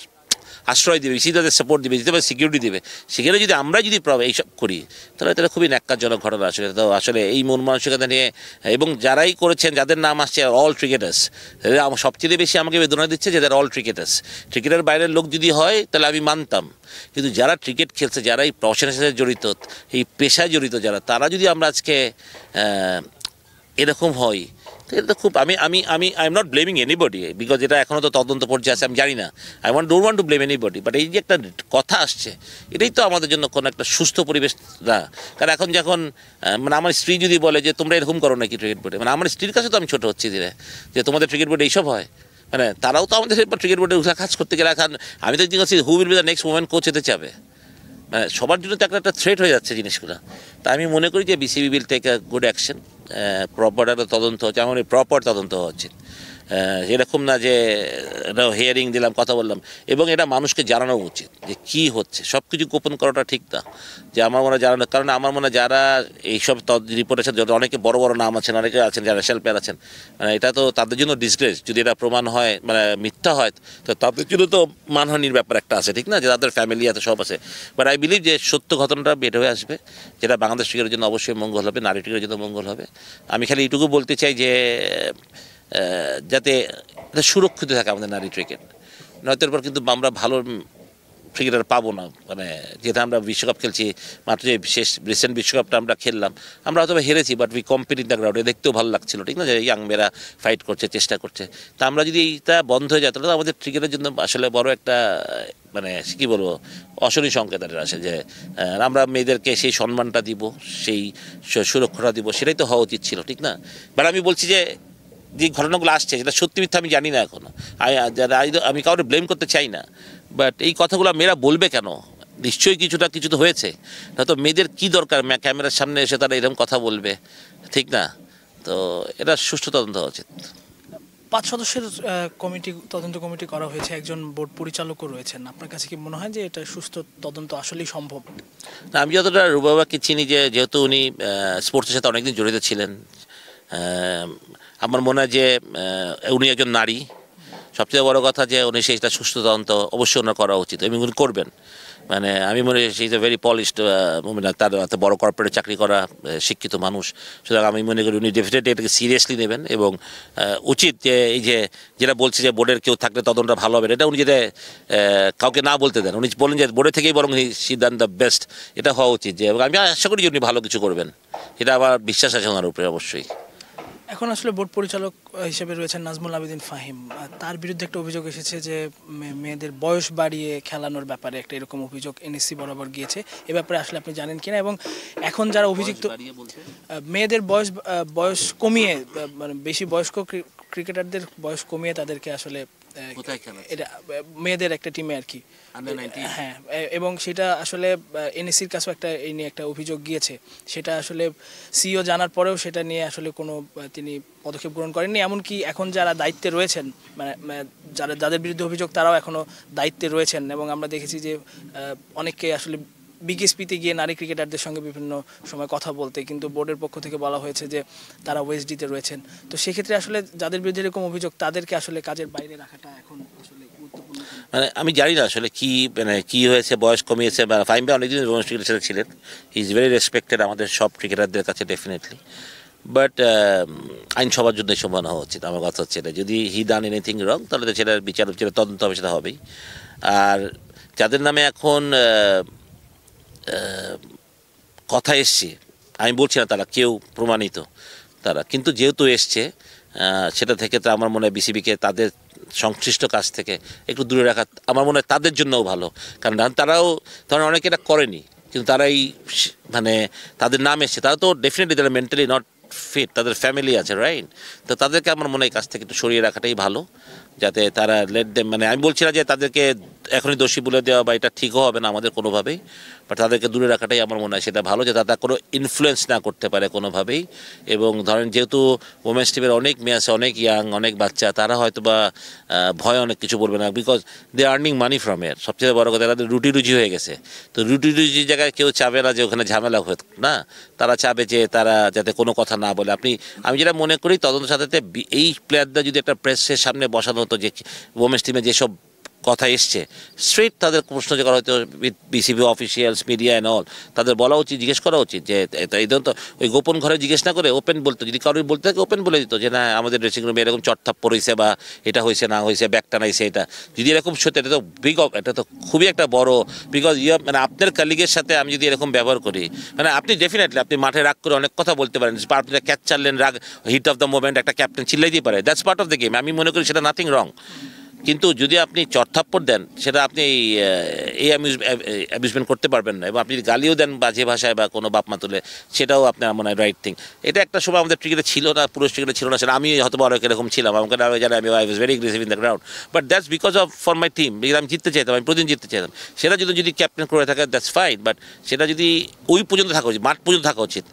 আশ্রয় দিবে, বিসিবি তাদের সাপোর্ট দিবে, দিতে পারে সিকিউরিটি দেবে, সেখানে যদি আমরা যদি এইসব করি, তাহলে এটা খুবই ন্যাক্কারজনক ঘটনা আসলে। তো আসলে এই মন মানসিকতা নিয়ে, এবং যারাই করেছেন, যাদের নাম আসছে অল ক্রিকেটার্স, সবচেয়ে বেশি আমাকে বেদনা দিচ্ছে যে অল ক্রিকেটার্স, ক্রিকেটের বাইরের লোক যদি হয় তাহলে আমি মানতাম, কিন্তু যারা ক্রিকেট খেলছে, যারা এই প্রফেশনের সাথে জড়িত, এই পেশায় জড়িত যারা, তারা যদি আমরা আজকে এরকম হয়, তো এটা তো খুব আমি আমি আমি I am not blaming anybody, because এটা এখনও তো তদন্ত পর্যায়ে আছে, আমি জানি না। Don't want to blame anybody, but এই যে একটা কথা আসছে, এটাই তো আমাদের জন্য কোনো একটা সুস্থ পরিবেশ না। কারণ এখন যখন মানে আমার স্ত্রী যদি বলে যে তোমরা এরকম করো নাকি ক্রিকেট বোর্ডে, মানে আমার স্ত্রীর কাছে তো আমি ছোটো হচ্ছি ধীরে, যে তোমাদের ক্রিকেট বোর্ডে এইসব হয়, মানে তারাও তো আমাদের ক্রিকেট বোর্ডে উঠা কাজ করতে গেলে এখন আমি তো জিজ্ঞাসা who will be the next women coach হতে চাবে, মানে সবার জন্য তো একটা থ্রেট হয়ে যাচ্ছে জিনিসগুলো। তা আমি মনে করি যে BCB will take a good action, proper একটা তদন্ত হচ্ছে, আমার প্রপার তদন্ত হওয়া উচিত। এরকম না যে হিয়ারিং দিলাম, কথা বললাম, এবং এটা মানুষকে জানানো উচিত যে কী হচ্ছে। সব কিছু গোপন করাটা ঠিক না, যে আমার মনে হয় জানানো, কারণ আমার মনে হয় যারা এইসব রিপোর্টের সাথে অনেকে বড় বড় নাম আছেন, অনেকে আছেন যারা ন্যাশনাল প্লেয়ার আছেন, মানে এটা তো তাদের জন্য ডিসগ্রেস। যদি এটা প্রমাণ হয় মানে মিথ্যা হয়, তো তাদের জন্য তো মানহানির ব্যাপার একটা আছে, ঠিক না, যে তাদের ফ্যামিলি আছে, সব আছে। বাট আই বিলিভ যে সত্য ঘটনাটা বের হয়ে আসবে, যেটা বাংলাদেশ ক্রিকেটের জন্য অবশ্যই মঙ্গল হবে, নারী ক্রিকেটের জন্য মঙ্গল হবে। আমি খালি এইটুকু বলতে চাই যে যাতে এটা সুরক্ষিত থাকে আমাদের নারী ক্রিকেট, নয়তো এরপর কিন্তু আমরা ভালো ক্রিকেটার পাবো না। মানে যেটা আমরা বিশ্বকাপ খেলছি, মাত্র যে শেষ রিসেন্ট বিশ্বকাপটা আমরা খেললাম, আমরা হয়তো হেরেছি, but we compete in the গ্রাউন্ডে, দেখতেও ভালো লাগছিল, ঠিক না, যে ইয়াং মেয়েরা ফাইট করছে, চেষ্টা করছে। তা আমরা যদি এইটা বন্ধ হয়ে যায়, তাহলে আমাদের ক্রিকেটের জন্য আসলে বড় একটা মানে কী বলবো অশনি সংকেত আসে, যে আমরা মেয়েদেরকে সেই সম্মানটা দিব, সেই সুরক্ষাটা দিব, সেটাই তো হওয়া উচিত ছিল, ঠিক না। বাট আমি বলছি যে যে ঘটনাগুলো আসছে সেটা সত্যি মিথ্যা আমি জানি না এখনও, আমি কাউকে ব্লেম করতে চাই না, বাট এই কথাগুলো মেয়েরা বলবে কেন? নিশ্চয়ই কিছু তো হয়েছে, হয়তো মেয়েদের কী দরকার ক্যামেরার সামনে এসে তারা এরকম কথা বলবে, ঠিক না। তো এটা সুষ্ঠু তদন্ত হওয়া উচিত। 5 সদস্যের তদন্ত কমিটি করা হয়েছে, একজন বোর্ড পরিচালকও রয়েছেন। আপনার কাছে কি মনে হয় যে এটা সুস্থ তদন্ত আসলেই সম্ভব? না, আমি যতটা রুবাবাকে চিনি, যেহেতু উনি স্পোর্টসের সাথে অনেকদিন জড়িত ছিলেন, আমার মনে হয় যে উনি একজন নারী, সবচেয়ে বড় কথা যে উনি সেইটা সুস্থ তদন্ত অবশ্যই ওনার করা উচিত এবং উনি করবেন। মানে আমি মনে করি সে is a very polished women, তার এত বড় কর্পোরেটে চাকরি করা শিক্ষিত মানুষ, সুতরাং আমি মনে করি উনি ডেফিনেটলি এটাকে সিরিয়াসলি নেবেন এবং উচিত যে এই যে যেটা বলছে যে বোর্ডের কেউ থাকলে তদন্তটা ভালো হবে, এটা উনি যেটা কাউকে না বলতে দেন, উনি বলেন যে বোর্ডের থেকেই বরং সি ডান দ্য বেস্ট, এটা হওয়া উচিত। যে এবং আমি আশা করি যে উনি ভালো কিছু করবেন, এটা আমার বিশ্বাস আছে ওনার উপরে অবশ্যই। এখন আসলে বোর্ড পরিচালক হিসেবে রয়েছেন নাজমুল আবেদিন ফাহিম, তার বিরুদ্ধে একটা অভিযোগ এসেছে যে মেয়েদের বয়স বাড়িয়ে খেলানোর ব্যাপারে একটা এরকম অভিযোগ এনএসসি বরাবর গিয়েছে। এ ব্যাপারে আসলে আপনি জানেন কিনা, এবং এখন যারা অভিযুক্ত মেয়েদের বয়স কমিয়ে, মানে বেশি বয়স্ক ক্রিকেটারদের বয়স কমিয়ে তাদেরকে আসলে এটা মেয়েদের একটা টিমে আর কি, হ্যাঁ, এবং সেটা আসলে এনএসসির কাছেও একটা এই নিয়ে একটা অভিযোগ গিয়েছে। সেটা আসলে সিইও জানার পরেও সেটা নিয়ে আসলে কোনো তিনি পদক্ষেপ গ্রহণ করেননি। এমনকি এখন যারা দায়িত্বে রয়েছেন, মানে যাদের বিরুদ্ধে অভিযোগ তারাও এখনও দায়িত্বে রয়েছেন, এবং আমরা দেখেছি যে অনেককে আসলে বিকেএসপিতে গিয়ে নারী ক্রিকেটারদের সঙ্গে বিভিন্ন সময় কথা বলতে, কিন্তু বোর্ডের পক্ষ থেকে বলা হয়েছে যে তারা ওয়েস্টডিতে রয়েছেন। তো সেক্ষেত্রে আসলে যাদের বিরুদ্ধে এরকম অভিযোগ তাদেরকে আসলে কাজের বাইরে রাখাটা এখন আসলে গুরুত্বপূর্ণ। মানে আমি জানি না আসলে কি হয়েছে, বয়স কমিয়েছে, বা ফাইম ভাই অনেকদিন ক্রিকেটের সাথে ছিলেন, হি ইজ ভেরি রেসপেক্টেড আমাদের সব ক্রিকেটারদের কাছে ডেফিনেটলি, বাট আইন সবার জন্য সমান হওয়া উচিত। আমার কথা হচ্ছে এটা, যদি হি ডান এনিথিং রং তাহলে তো সেটার বিচার তদন্ত হবে, সেটা হবেই। আর যাদের নামে এখন কথা এসছে, আমি বলছি না তারা কেউ প্রমাণিত, তারা কিন্তু যেহেতু এসছে সেটা থেকে তো আমার মনে হয় বিসিবিকে তাদের সংশ্লিষ্ট কাজ থেকে একটু দূরে রাখা আমার মনে হয় তাদের জন্যও ভালো। কারণ তারাও ধরেন অনেকে এটা করেনি, কিন্তু তারা এই মানে তাদের নাম এসছে, তারা তো ডেফিনেটলি তারা মেন্টালি নট ফিট, তাদের ফ্যামিলি আছে, রাইট। তো তাদেরকে আমার মনে হয় কাছ থেকে একটু সরিয়ে রাখাটাই ভালো, যাতে তারা লেট দেম, মানে আমি বলছি না যে তাদেরকে এখনই দোষী বলে দেওয়া বা এটা ঠিকও হবে না আমাদের কোনোভাবেই, বাট তাদেরকে দূরে রাখাটাই আমার মনে হয় সেটা ভালো, যে তারা কোনো ইনফ্লুয়েন্স না করতে পারে কোনোভাবেই। এবং ধরেন যেহেতু ওমেন্স টিমের অনেক মেয়ে আছে, অনেক ইয়াং, অনেক বাচ্চা, তারা হয়তো বা ভয় অনেক কিছু বলবে না, because they earning money from এর। সবচেয়ে বড় কথা তাদের রুটি হয়ে গেছে, তো রুজির জায়গায় কেউ চাবে না যে ওখানে ঝামেলা হোক না, তারা চাবে যে তারা যাতে কোনো কথা না বলে। আমি যেটা মনে করি তদন্ত সাথে এই প্লেয়ারদের যদি একটা প্রেসের সামনে বসানো হতো যে ওমেন্স টিমে যেসব কথা এসছে স্ট্রেট তাদের প্রশ্ন যে করা হয়তো BCB officials media and all, তাদের বলা উচিত, জিজ্ঞেস করা উচিত যে এই ধরুন তো ওই গোপন ঘরে জিজ্ঞেস না করে ওপেন বলতো, যদি কারোর বলতে থাকে ওপেন বলে দিত যে না আমাদের ড্রেসিং রুমে এরকম চটথাপ্পড় হয়েছে বা এটা হয়েছে না হয়েছে ব্যাগ টানাইছে, এটা যদি এরকম সত্যি এটা তো এটা তো খুবই একটা বড়, বিকজ মানে আপনার কালিগের সাথে আমি যদি এরকম ব্যবহার করি, মানে আপনি ডেফিনেটলি আপনি মাঠে রাগ করে অনেক কথা বলতে পারেন, আপনি ক্যাচ চাললেন রাগ হিট অফ দ্য মোমেন্ট, একটা ক্যাপ্টেন চিল্লাই দিয়ে পারে, that's part of the game, আমি মনে করি সেটা নাথিং রং। কিন্তু যদি আপনি চটথাপ্পড় দেন সেটা আপনি এই অ্যাবিউজমেন্ট করতে পারবেন না, এবং আপনি যদি গালিও দেন বাজে ভাষায় বা কোনো বাপ মা তুলে, সেটাও আপনার মনে হয় রাইট থিং। এটা একটা সময় আমাদের ক্রিকেটে ছিল না, পুরুষ ক্রিকেটে ছিল না, সেটা আমি হয়তো বড় এরকম ছিলাম, আমাকে জানি আমি I was very aggressive in the ground, but that's because of for my team, because আমি জিততে চাইতাম, আমি প্রতিদিন জিততে চাইতাম, সেটা যদি ক্যাপ্টেন করে থাকে দ্যাটস ফাইন, বাট সেটা যদি ওই পর্যন্ত থাকা উচিত, মাঠ পর্যন্ত থাকা উচিত।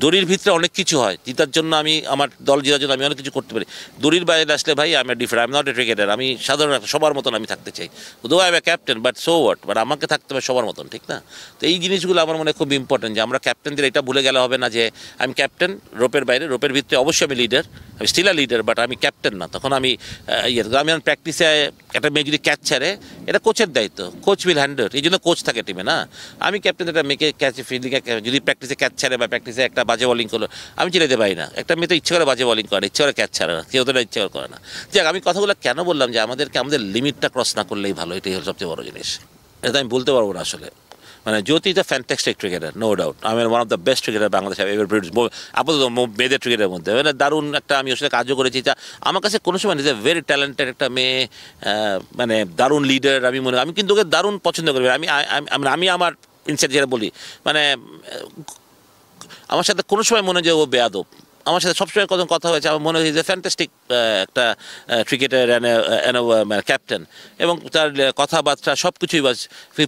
দড়ির ভিতরে অনেক কিছু হয়, জিতার জন্য আমি আমার দল জেতার জন্য আমি অনেক কিছু করতে পারি, দড়ির বাইরে আসলে ভাই আমি different, I am not a cricketer, আমি সাধারণ সবার মতন আমি থাকতে চাই, though I M a captain but so what, but আমাকে থাকতে হবে সবার মতন, ঠিক না? তো এই জিনিসগুলো আমার মনে খুব ইম্পর্টেন্ট, যে আমরা ক্যাপ্টেনদের এটা ভুলে গেলে হবে না যে আমি ক্যাপ্টেন রোপের বাইরে, রোপের ভিতরে অবশ্যই আমি লিডার, আমি স্টিল আ লিডার, বাট আমি ক্যাপ্টেন না। তখন আমি আমি প্র্যাকটিসে একটা মেয়ে যদি ক্যাচ ছাড়ে, এটা কোচের দায়িত্ব, কোচ উইল হ্যান্ডেল, এই জন্য কোচ থাকে টিমে না, আমি ক্যাপ্টেন একটা মেয়েকে ক্যাচ ফিল্ডিংয়ে যদি প্র্যাকটিসে ক্যাচ ছাড়ে বা প্র্যাকটিসে একটা বাজে বলিং করলো, আমি চিনে দেবাই না, একটা মেয়ে তো ইচ্ছে করে বাজে বলিং করে, ইচ্ছে করে ক্যাচ ছাড়ে না, কেউ তো ইচ্ছে করে না। যাক, আমি কথাগুলো কেন বললাম যে আমাদের লিমিটটা ক্রস না করলেই ভালো, এটাই হলো সবচেয়ে বড় জিনিস। এটা আমি বলতে পারবো না আসলে, মানে Jyoti is a fantastic cricketer, no doubt, আমি one of the best cricketer Bangladesh ever produce, আপাতত মেয়েদের ক্রিকেটের মধ্যে, মানে দারুণ একটা, আমি ওর সাথে কাজও করেছি, যা আমার কাছে কোনো সময় ইজ এ ভেরি ট্যালেন্টেড একটা মেয়ে, মানে দারুণ লিডার, আমি কিন্তু ওকে দারুণ পছন্দ করি, আমি আমার ইনসাইড যেটা বলি, মানে আমার সাথে কোনো সময় মনে হয় যে ও বেয়াদব, আমার সাথে সবসময় কত কথা হয়েছে, আমার মনে হয় যে ফ্যান্টাস্টিক একটা ক্রিকেটার অ্যান্ড ক্যাপ্টেন, এবং তার কথাবার্তা সব কিছুই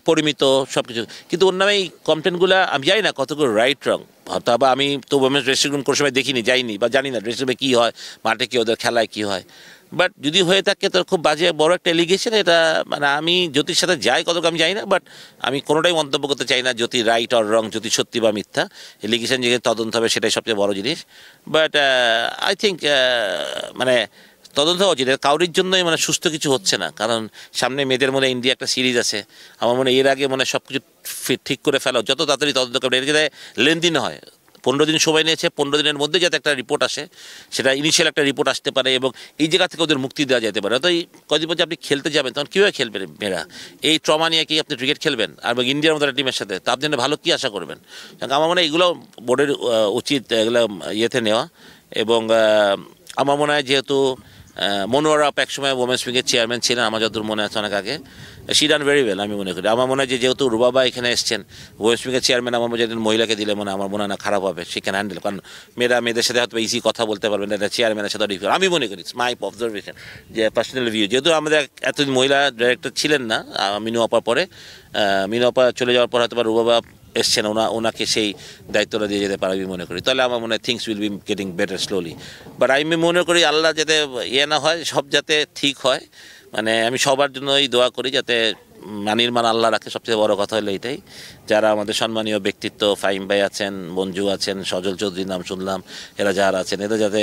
পরিমিত সব কিছু, কিন্তু ওর নামে এই কমপ্লেনগুলো আমি জানি না কতগুলো রাইট রং, হয়তো বা আমি তো ওমেন্স ড্রেসিং রুম কোনো সময় দেখিনি, যাইনি বা জানি না ড্রেসিং রুমে কী হয়, মাঠে কী ওদের খেলায় কী হয়, বাট যদি হয়ে থাকে তো খুব বাজে বড় একটা এলিগেশন এটা, মানে আমি জ্যোতির সাথে যাই কতটুকু আমি জানি না, বাট আমি কোনোটাই মন্তব্য করতে চাই না জ্যোতি রাইট অর রং, জ্যোতি সত্যি বা মিথ্যা, এলিগেশন যে তদন্ত হবে সেটাই সবচেয়ে বড় জিনিস, বাট আই থিঙ্ক মানে তদন্ত হওয়া উচিত, কাউরির জন্যই মানে সুস্থ কিছু হচ্ছে না, কারণ সামনে মেয়েদের মনে ইন্ডিয়া একটা সিরিজ আছে, আমার মনে এর আগে মানে সব কিছু ঠিক করে ফেলা, যত তাড়াতাড়ি তদন্ত করবে, এর যাতে লেনদিন হয়, 15 দিন সময় নিয়েছে, 15 দিনের মধ্যে যাতে একটা রিপোর্ট আসে, সেটা ইনিশিয়াল একটা রিপোর্ট আসতে পারে, এবং এই জায়গা থেকে ওদের মুক্তি দেওয়া যেতে পারে। তো এই কদিন পর আপনি খেলতে যাবেন তখন কীভাবে খেলবেন মেয়েরা, এই ট্রমা নিয়ে কি আপনি ক্রিকেট খেলবেন, আর ইন্ডিয়ার মতো একটা টিমের সাথে, তা আপনি ভালো কী আশা করবেন? কারণ আমার মনে হয় এগুলো বোর্ডের উচিত এগুলো ইয়েতে নেওয়া, এবং আমার মনে হয় যেহেতু মনোয়ার আপ একসময় ওমেন্স উইংয়ের চেয়ারম্যান ছিলেন, আমার যতদূর মনে আছে অনেক আগে, শি ডান ভেরি ওয়েল, আমি মনে করি, আমার মনে হয় যে যেহেতু রুবাবা এখানে এসছেন ওয়েস্ট উইংয়ের চেয়ারম্যান, আমার মনে হয় মহিলাকে দিলে আমার মনে হয় না খারাপ হবে, সে ক্যান হ্যান্ডেল, কারণ মেয়েদের সাথে হয়তো ইজি কথা বলতে পারবেন না, এটা চেয়ারম্যানের সাথে ডিফারেন্ট, আমি মনে করি, মাই অবজারভেশন, যে পার্সোনাল ভিউ, যেহেতু আমাদের এতদিন মহিলা ডাইরেক্টর ছিলেন না, মিনু আপার পরে, মিনু আপা চলে যাওয়ার পর হয়তো বা রুবাবা এসছেন, ওনাকে সেই দায়িত্বটা দিয়ে যেতে পারে আমি মনে করি, তাহলে আমার মনে হয় things will be getting better slowly, but আমি মনে করি আল্লাহ যাতে ইয়ে না হয়, সব যাতে ঠিক হয়, মানে আমি সবার জন্যই দোয়া করি যাতে মানির মান আল্লাহ রাখে, সবচেয়ে বড় কথা হলো এইটাই, যারা আমাদের সম্মানীয় ব্যক্তিত্ব, ফাহিম ভাই আছেন, মঞ্জু আছেন, সজল চৌধুরীর নাম শুনলাম, এরা যারা আছেন, এদের যাতে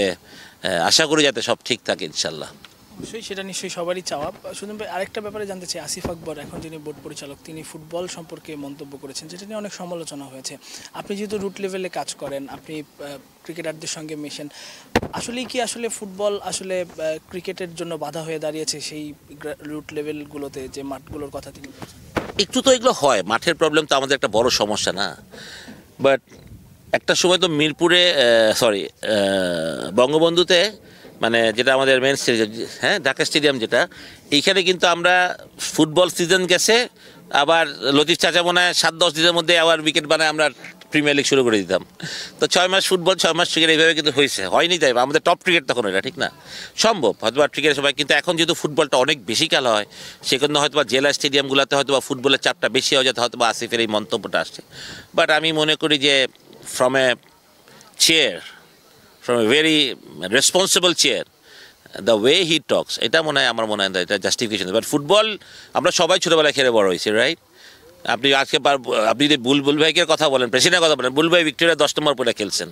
আশা করি যাতে সব ঠিক থাকে ইনশাল্লাহ। অবশ্যই সেটা নিশ্চয়ই সবারই চাওয়া। শুধু আরেকটা ব্যাপারে জানতে চাই, আসিফ আকবর এখন যিনি বোর্ড পরিচালক, তিনি ফুটবল সম্পর্কে মন্তব্য করেছেন, যেটা নিয়ে অনেক সমালোচনা হয়েছে। আপনি যেহেতু রুট লেভেলে কাজ করেন, আপনি ক্রিকেটারদের সঙ্গে মেশেন, আসলেই কি আসলে ফুটবল আসলে ক্রিকেটের জন্য বাধা হয়ে দাঁড়িয়েছে সেই রুট লেভেলগুলোতে, যে মাঠগুলোর কথা তিনি বলছেন? একটু তো এগুলো হয়, মাঠের প্রবলেম তো আমাদের একটা বড় সমস্যা না, বাট একটা সময় তো মিরপুরে বঙ্গবন্ধুতে, মানে যেটা আমাদের মেন স্টেডিয়াম, হ্যাঁ ঢাকা স্টেডিয়াম যেটা, এইখানে কিন্তু আমরা ফুটবল সিজন গেছে, আবার লতিফ চাচা মনে হয় 7-10 দিনের মধ্যে আবার উইকেট বানায় আমরা প্রিমিয়ার লিগ শুরু করে দিতাম। তো 6 মাস ফুটবল, 6 মাস ক্রিকেট, এইভাবে কিন্তু হয়নি, তাই আমাদের টপ ক্রিকেট তখন এটা ঠিক না, সম্ভব হয়তো বা ক্রিকেটের সবাই, কিন্তু এখন যেহেতু ফুটবলটা অনেক বেশি খেলা হয়, সেখানে হয়তো বা জেলা স্টেডিয়ামগুলোতে হয়তো বা ফুটবলের চাপটা বেশি হয়ে যাতে হয়তো বা আসিফের এই মন্তব্যটা আসছে, বাট আমি মনে করি যে from a very responsible chair, the way he talks, এটা আমার মনে হয় এটা জাস্টিফিকেশন, বাট ফুটবল আমরা সবাই ছোটোবেলায় খেলে বড় হয়েছি, রাইট? আপনি আজকে আপনি যদি বুলবুল ভাইকে কথা বলেন, প্রেসিডেন্টের কথা বলেন, বুলবুল ভাই ভিক্টোরিয়া 10 নম্বর পরে খেলছেন,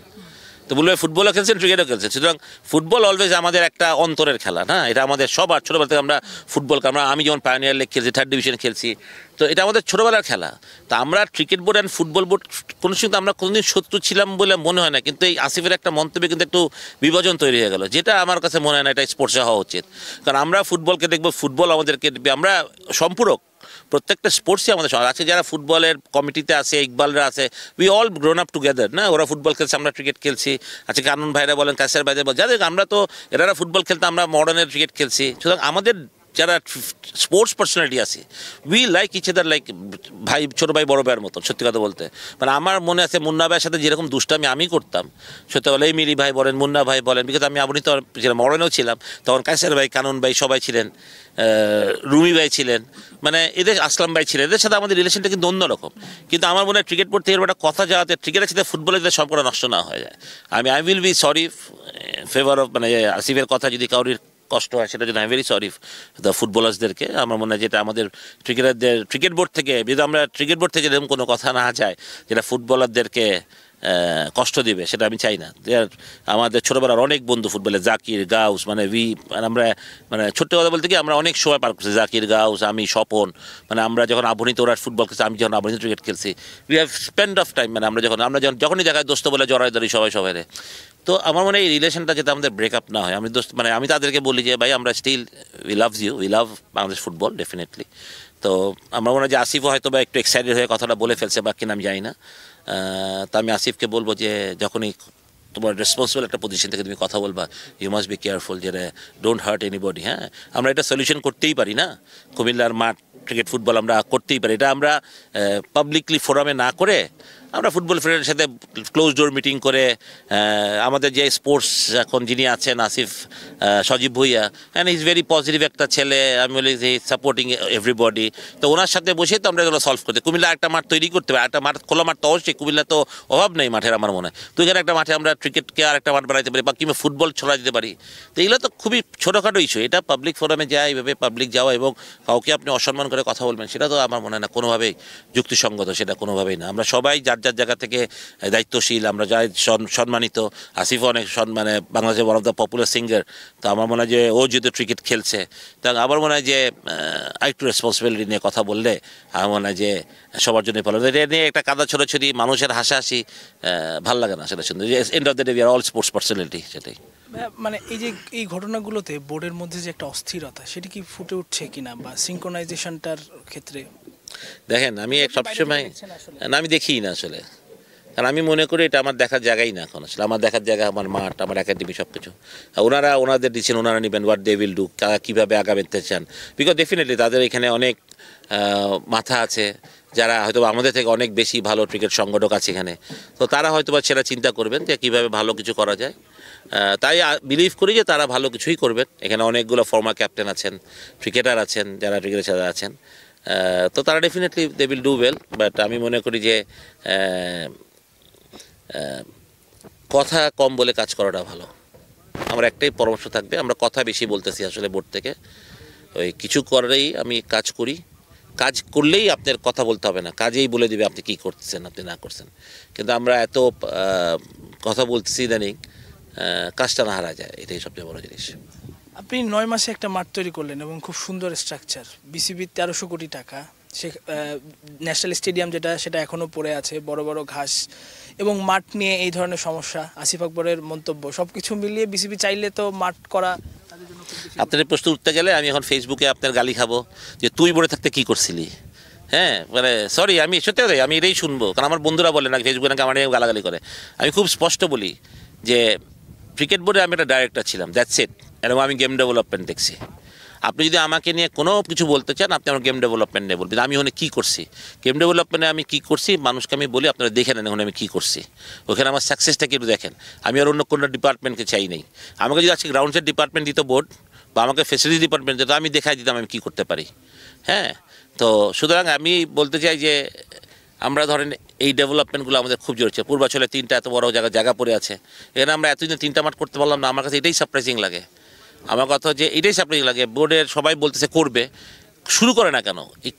তো বলবে ফুটবলও খেলছেন, ক্রিকেটও খেলছেন, সুতরাং ফুটবল অলওয়েজ আমাদের একটা অন্তরের খেলা, না? এটা আমাদের সবার ছোটোবেলা থেকে আমরা ফুটবল, আমি যেমন পায়োনিয়ার লিগ খেলছি, 3rd ডিভিশন খেলছি, তো এটা আমাদের ছোটোবেলার খেলা। তা আমরা cricket board and football board কোনো সময় আমরা কোনোদিন শত্রু ছিলাম বলে মনে হয় না, কিন্তু এই আসিফের একটা মন্তব্যে কিন্তু একটু বিভাজন তৈরি হয়ে গেল, যেটা আমার কাছে মনে হয় না এটা স্পোর্টসে হওয়া উচিত। কারণ আমরা ফুটবলকে দেখবো, ফুটবল আমাদেরকে দেখবে, আমরা সম্পূরক, প্রত্যেকটা স্পোর্টসই আমাদের আছে। যারা ফুটবলের কমিটিতে আছে, ইকবালরা আছে, we all grown up together, না? ওরা ফুটবল খেলছে, আমরা ক্রিকেট খেলছি। আচ্ছা, কানুন ভাইরা বলেন, কাছের ভাইরা বলেন, যাদের আমরা তো এরা ফুটবল খেলতে, আমরা মডার্নের ক্রিকেট খেলছি। সুতরাং আমাদের যারা স্পোর্টস পার্সোনালিটি আছে, we like each other, like ভাই, ছোটো ভাই বড় ভাইয়ের মতো, সত্যি কথা বলতে। মানে আমার মনে আছে মুন্না ভাইয়ের সাথে যেরকম দুষ্টামি আমি করতাম, সত্যি বলে, এই মিলি ভাই বলেন, মুন্না ভাই বলেন, বিকজ আমি আপনি তো মডার্নেও ছিলাম তখন, কাছের ভাই, কানুন ভাই সবাই ছিলেন, রুমি ভাই ছিলেন, মানে এদের আসলাম ভাই ছিলেন, এদের সাথে আমাদের রিলেশনটা কিন্তু অন্যরকম। কিন্তু আমার মনে হয় ক্রিকেট বোর্ড থেকে একটা কথা যাওয়াতে ক্রিকেটের সাথে ফুটবলের সাথে সম্পর্ক নষ্ট না হয়ে যায়। I will be sorry favour of, মানে আসিফের কথা যদি কারোর কষ্ট হয় সেটা জন্য আই ভেরি সরি দ্য ফুটবলার্সদেরকে। আমার মনে হয় যেটা আমাদের ক্রিকেটারদের ক্রিকেট বোর্ড থেকে, যদি আমরা ক্রিকেট বোর্ড থেকে এরকম কোনো কথা না যায় যেটা ফুটবলারদেরকে কষ্ট দিবে, সেটা আমি চাই না। আমাদের ছোটোবেলার অনেক বন্ধু ফুটবলে, জাকির, গাউস, মানে আমরা মানে ছোট্ট কথা বলতে কি, আমরা অনেক সময় পার করছি, জাকির, গাউস, আমি, স্বপন, মানে আমরা যখন আবনিত ওরা ফুটবল খেলছি, আমি যখন আবনিত ক্রিকেট খেলছি, we have spend of time, মানে আমরা যখনই দেখায় দোস্ত বলে জড়াই ধরি সবাই। তো আমার মনে হয় এই রিলেশনটা যাতে আমাদের ব্রেকআপ না হয়। মানে আমি তাদেরকে বলি যে ভাই, আমরা still we loves you, we love Bangladesh football definitely. তো আমার মনে হয় যে আসিফও হয়তো বা একটু এক্সাইটেড হয়ে কথাটা বলে ফেলছে বা কিনা আমি জানি না। তা আমি আসিফকে বলবো যে যখনই তোমার রেসপন্সিবল একটা পজিশন থেকে তুমি কথা বলবা, ইউ মাস্ট বি কেয়ারফুল, যে ডোন্ট হার্ট এনিবডি। হ্যাঁ, আমরা এটা সলিউশন করতেই পারি না, কুমিল্লার মাঠ ক্রিকেট ফুটবল আমরা করতেই পারি, এটা আমরা পাবলিকলি ফোরামে না করে আমরা ফুটবল ফেডারেশনের সাথে ক্লোজ ডোর মিটিং করে, আমাদের যে স্পোর্টস এখন যিনি আছেন Asif, Sajib Bhuiya, and is very positive একটা ছেলে, আমি বলি যে সাপোর্টিং এভরিবডি, তো ওনার সাথে বসে তো আমরা এগুলো সলভ করতে, কুমিল্লা একটা মাঠ তৈরি করতে পারি, একটা মাঠ, খোলা মাঠ তো অবশ্যই, কুমিল্লা তো অভাব নেই মাঠের আমার মনে হয়, তো এখানে একটা মাঠে আমরা ক্রিকেটকে আর একটা মাঠ বানাইতে পারি, বা কিংবা ফুটবল ছড়া দিতে পারি। তো এগুলো তো খুবই ছোটোখাটো ইস্যু, এটা পাবলিক ফোরামে যায়, এইভাবে পাবলিক যাওয়া এবং কাউকে আপনি অসম্মান করে কথা বলবেন, সেটা তো আমার মনে হয় না কোনোভাবেই যুক্তিসঙ্গত, সেটা কোনোভাবেই না। আমরা সবাই যার যার জায়গা থেকে দায়িত্বশীল, আমরা যাই সম্মানিত। আসিফ অনেক মানে বাংলাদেশের one of the popular singer, তো আমার মনে হয় যে ও যেহেতু ক্রিকেট খেলছে, তা আমার মনে হয় যে আরেকটু রেসপন্সিবিলিটি নিয়ে কথা বললে আমার মনে হয় যে সবার জন্যই ভালো। এটা নিয়ে একটা কাদা ছোড়াছড়ি, মানুষের হাসাহাসি ভাল লাগে না, সেটা শুনতে। End of the day we are all sports personality, সেটাই। মানে এই যে এই ঘটনাগুলোতে বোর্ডের মধ্যে যে একটা অস্থিরতা, সেটা কি ফুটে উঠছে কিনা, বা সিঙ্ক্রোনাইজেশনটার ক্ষেত্রে? দেখেন, আমি সবসময় না, আমি দেখি না আসলে, কারণ আমি মনে করি এটা আমার দেখার জায়গাই না এখন আসলে। আমার দেখার জায়গা আমার মাঠ, আমার একাডেমি, সব কিছু। ওনারা ওনাদের ডিসিশন ওনারা নেবেন, হোয়াট দে উইল ডু, কীভাবে আগাবেতে চান, বিকজ ডেফিনেটলি তাদের এখানে অনেক মাথা আছে যারা হয়তো আমাদের থেকে অনেক বেশি ভালো ক্রিকেট সংগঠক আছে এখানে, তো তারা হয়তো বা সেটা চিন্তা করবেন যে কীভাবে ভালো কিছু করা যায়। তাই বিলিভ করি যে তারা ভালো কিছুই করবেন। এখানে অনেকগুলো ফর্মার ক্যাপ্টেন আছেন, ক্রিকেটার আছেন, যারা ক্রিকেটের সাথে আছেন, তো তারা definitely they will do well. But আমি মনে করি যে কথা কম বলে কাজ করাটা ভালো। আমার একটাই পরামর্শ থাকবে, আমরা কথা বেশি বলতেছি আসলে বোর্ড থেকে, ওই কিছু করেই আমি কাজ করি, কাজ করলেই আপনার কথা বলতে হবে না, কাজেই বলে দিবে আপনি কী করছেন, আপনি না করছেন। কিন্তু আমরা এত কথা বলতেছি ইদানিং, কাজটা না হারা যায়, এটাই সবচেয়ে বড় জিনিস। আপনি 9 মাসে একটা মাঠ তৈরি করলেন এবং খুব সুন্দর স্ট্রাকচার, বিসিবির 1300 কোটি টাকা, সে ন্যাশনাল স্টেডিয়াম যেটা, সেটা এখনও পড়ে আছে, বড় বড় ঘাস এবং মাঠ নিয়ে এই ধরনের সমস্যা, আসিফ আকবরের মন্তব্য, সব কিছু মিলিয়ে বিসিবি চাইলে তো মাঠ করা তাদের জন্য খুব বেশি। আপনার প্রশ্ন উঠতে গেলে আমি এখন ফেসবুকে আপনার গালি খাবো যে তুই বলে থাকতে কী করছিলি। হ্যাঁ, মানে সরি, আমি সত্যি কথা আমি এটাই শুনবো, কারণ আমার বন্ধুরা বলে না ফেসবুকে নাকি আমার গালাগালি করে। আমি খুব স্পষ্ট বলি যে ক্রিকেট বোর্ডে আমি একটা ডাইরেক্টর ছিলাম, দ্যাটস ইট, এবং আমি গেম ডেভেলপমেন্ট দেখছি। আপনি যদি আমাকে নিয়ে কোনো কিছু বলতে চান, আপনি আমার গেম ডেভেলপমেন্ট নিয়ে বলবেন, আমি ওখানে কী করছি, গেম ডেভেলপমেন্টে আমি কী করছি, মানুষকে আমি বলি আপনারা দেখে নেন ওখানে আমি কী করছি, ওখানে আমার সাকসেসটা একটু দেখেন। আমি আর অন্য কোনো ডিপার্টমেন্টকে চাই নেই। আমাকে যদি আজকে গ্রাউন্ডসের ডিপার্টমেন্ট দিত বোর্ড, বা আমাকে ফেসিলিটি ডিপার্টমেন্ট দিত, আমি দেখাই দিতাম আমি কী করতে পারি। হ্যাঁ, তো সুতরাং আমি বলতে চাই যে আমরা ধরেন এই ডেভেলপমেন্টগুলো আমাদের খুব জরুরি। পূর্বাচলে 3টা এত বড় জায়গা পড়ে আছে, এখানে আমরা এতদিন 3টা মাঠ করতে পারলাম না, আমার কাছে এটাই সারপ্রাইজিং লাগে। আমার কথা যে এটাই সারপ্রাইজিং লাগে, বোর্ডের সবাই বলতেছে করবে, শুরু করে না কেন? এই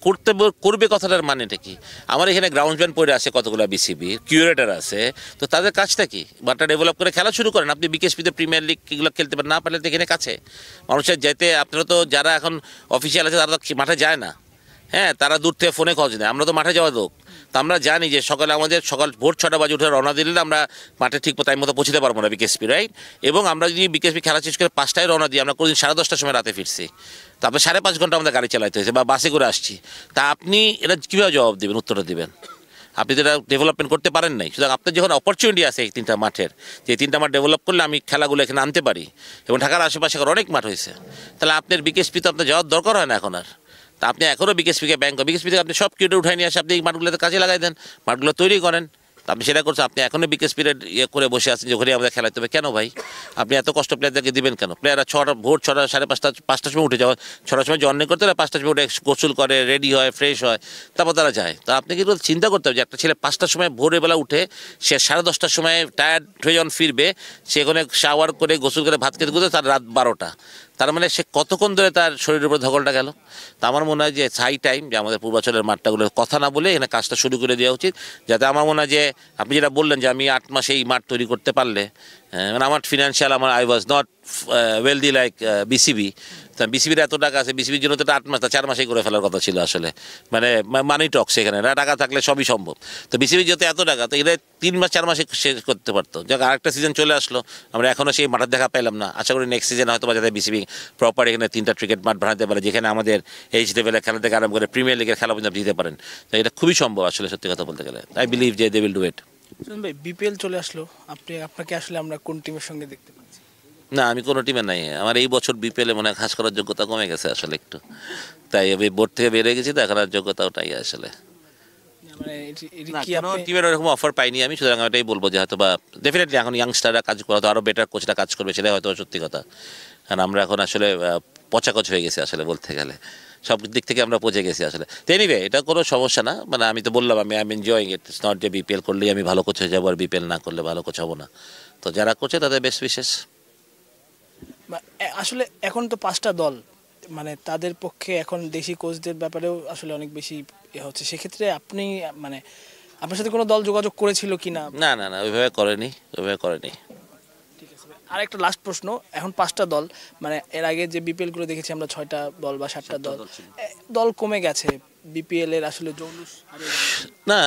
করবে কথাটার মানেটা কি? আমার এখানে গ্রাউন্ডসম্যান পড়ে আছে কতগুলো বিসিবি, কিউরেটার আছে, তো তাদের কাজটা কি? মাঠটা ডেভেলপ করে খেলা শুরু করেন। আপনি বিকেএসপিতে প্রিমিয়ার লিগ এগুলো খেলতে পারেন, না পারলে তো এখানে কাছে মানুষের যেতে, আপনারা তো যারা এখন অফিসিয়াল আছে তারা তো মাঠে যায় না, হ্যাঁ, তারা দূর থেকে ফোনে খোঁজ নেয়। আমরা তো মাঠে যাওয়া লোক, তো আমরা জানি যে সকাল ভোর 6টা বাজে উঠে রওনা দিলে আমরা মাঠে ঠিক টাইম মতো পৌঁছতে পারবো না বিকেএসপি, রাইট? এবং আমরা যদি বিকেএসপি খেলা শেষ করে 5টায় রওনা দিই, আমরা কোনোদিন 10:30টার সময় রাতে ফিরছি, তারপরে 5.5 ঘন্টা আমাদের গাড়ি চালাতে হয়েছে বা বাসে করে আসছি। তা আপনি এটা কীভাবে জবাব দেবেন, উত্তরটা দেবেন? আপনি তো এটা ডেভেলপমেন্ট করতে পারেন নাই। সুতরাং আপনার যখন অপরচুনিটি আছে এই 3টা মাঠের, যে 3টা মাঠ ডেভেলপ করলে আমি খেলাগুলো এখানে আনতে পারি, এবং ঢাকার আশেপাশে এখন অনেক মাঠ হয়েছে, তাহলে আপনার বিকেএসপি তো আপনার যাওয়ার দরকার হয় না এখন আর। তা আপনি এখনও বিকেএসপিকে বিকেএসপি থেকে আপনি সব কিউটে উঠাই নিয়ে আসে আপনি এই মাঠগুলোতে কাজে লাগাই দেন, মাঠগুলো তৈরি করেন। আপনি সেটা করছেন, আপনি এখনও বিকেএসপির ইয়ে করে বসে আছেন যে ওখানে আমাদের খেলাতে হবে। কেন ভাই? আপনি এত কষ্ট প্লেয়ারদেরকে দিবেন কেন? প্লেয়াররা ভোর 6টা 5:30টার সময় উঠে যাওয়া, 6টার সময় জন্ম করতে হয়, 5টার সময় উঠে গোসল করে, রেডি হয়, ফ্রেশ হয়, তারপর তারা যায়। তো আপনি কিন্তু চিন্তা করতে হবে যে একটা ছেলে 5টার সময় ভোরের বেলা উঠে সে 10:30টার সময় টায়ার্ড হয়ে যখন ফিরবে, সে ওখানে শাওয়ার করে গোসল করে ভাত খেতে খেতে তার রাত 12টা, তার মানে সে কতক্ষণ ধরে তার শরীরের উপর ধকলটা গেল। তা আমার মনে হয় যে হাই টাইম যে আমাদের পূর্বাচলের মাঠটাগুলোর কথা না বলে এখানে কাজটা শুরু করে দেওয়া উচিত, যাতে আমার মনে হয় যে আপনি যেটা বললেন যে আমি 8 মাসে এই মাঠ তৈরি করতে পারলে, মানে আমার financial, I was not wealthy like BCB. তা বিসিবির এত টাকা আছে, বিসিবির জন্য তো 8 মাস, 4 মাসেই করে ফেলার কথা ছিল আসলে, মানে মানি টক্স এখানে টাকা থাকলে সবই সম্ভব। তো বিসিবির যেহেতু এত টাকা, তো এটা 3 মাস 4 মাসে শেষ করতে পারতো। যাক, আরেকটা সিজন চলে আসলো, আমরা এখনও সেই মাঠের দেখা পেলাম না। আশা করি নেক্সট সিজন হয়তো বা যাতে বিসিবি প্রপার এখানে 3টা ক্রিকেট মাঠ বানাতে পারে, যেখানে আমাদের এইচ লেভেলের খেলা থেকে আরম্ভ করে প্রিমিয়ার লিগের খেলা পর্যন্ত দিতে পারেন। তো এটা খুবই সম্ভব আসলে, সত্যি কথা বলতে গেলে। আই বিলিভ যে দে উইল ডু ইট। ভাই, বিপিএল চলে আসলো, আপনাকে আসলে আমরা কোন টিমের সঙ্গে দেখতে পাচ্ছি? না, আমি কোনো টিমে নাই। আমার এই বছর বিপিএলে মনে হয় খাস করার যোগ্যতা কমে গেছে আসলে একটু, তাই আমি বোর্ড থেকে বেরিয়ে গেছি, তো এখন আর যোগ্যতা ওটাই আসলে। মানে কি কোনো টিমের ওরকম অফার পাইনি আমি, সুতরাং আমি এটাই বলবো যে হয়তো বা ডেফিনেটলি এখন ইয়াংস্টাররা কাজ করে, হয়তো আরও বেটার কোচরা কাজ করবে, সেটাই হয়তো সত্যি কথা। কারণ আমরা এখন আসলে পচাকচ হয়ে গেছি আসলে, বলতে গেলে সব দিক থেকে আমরা পচে গেছি আসলে। তো এনিওয়ে, এটা কোনো সমস্যা না, মানে আমি তো বললাম আমি এনজয়িং ইট। ইটস নট যে বিপিএল করলেই আমি ভালো কোচ হয়ে যাবো আর বিপিএল না করলে ভালো কোচ হবো না। তো যারা কোচে তাদের বেস্ট বিশেষ। আসলে এখন তো 5টা দল, মানে তাদের পক্ষে এখন দেশি কোচদের ব্যাপারেও আসলে অনেক বেশি হচ্ছে। সেক্ষেত্রে আপনি, মানে আপনার সাথে কোনো দল যোগাযোগ করেছিল কি না? না না না, ওইভাবে করেনি। ঠিক আছে ভাই। আর একটা লাস্ট প্রশ্ন, এখন 5টা দল, মানে এর আগে যে বিপিএল গুলো দেখেছি আমরা 6টা দল বা 7টা দল, দল কমে গেছে, বিপিএল এর আসলে জৌলুস হারিয়ে গেছে। না,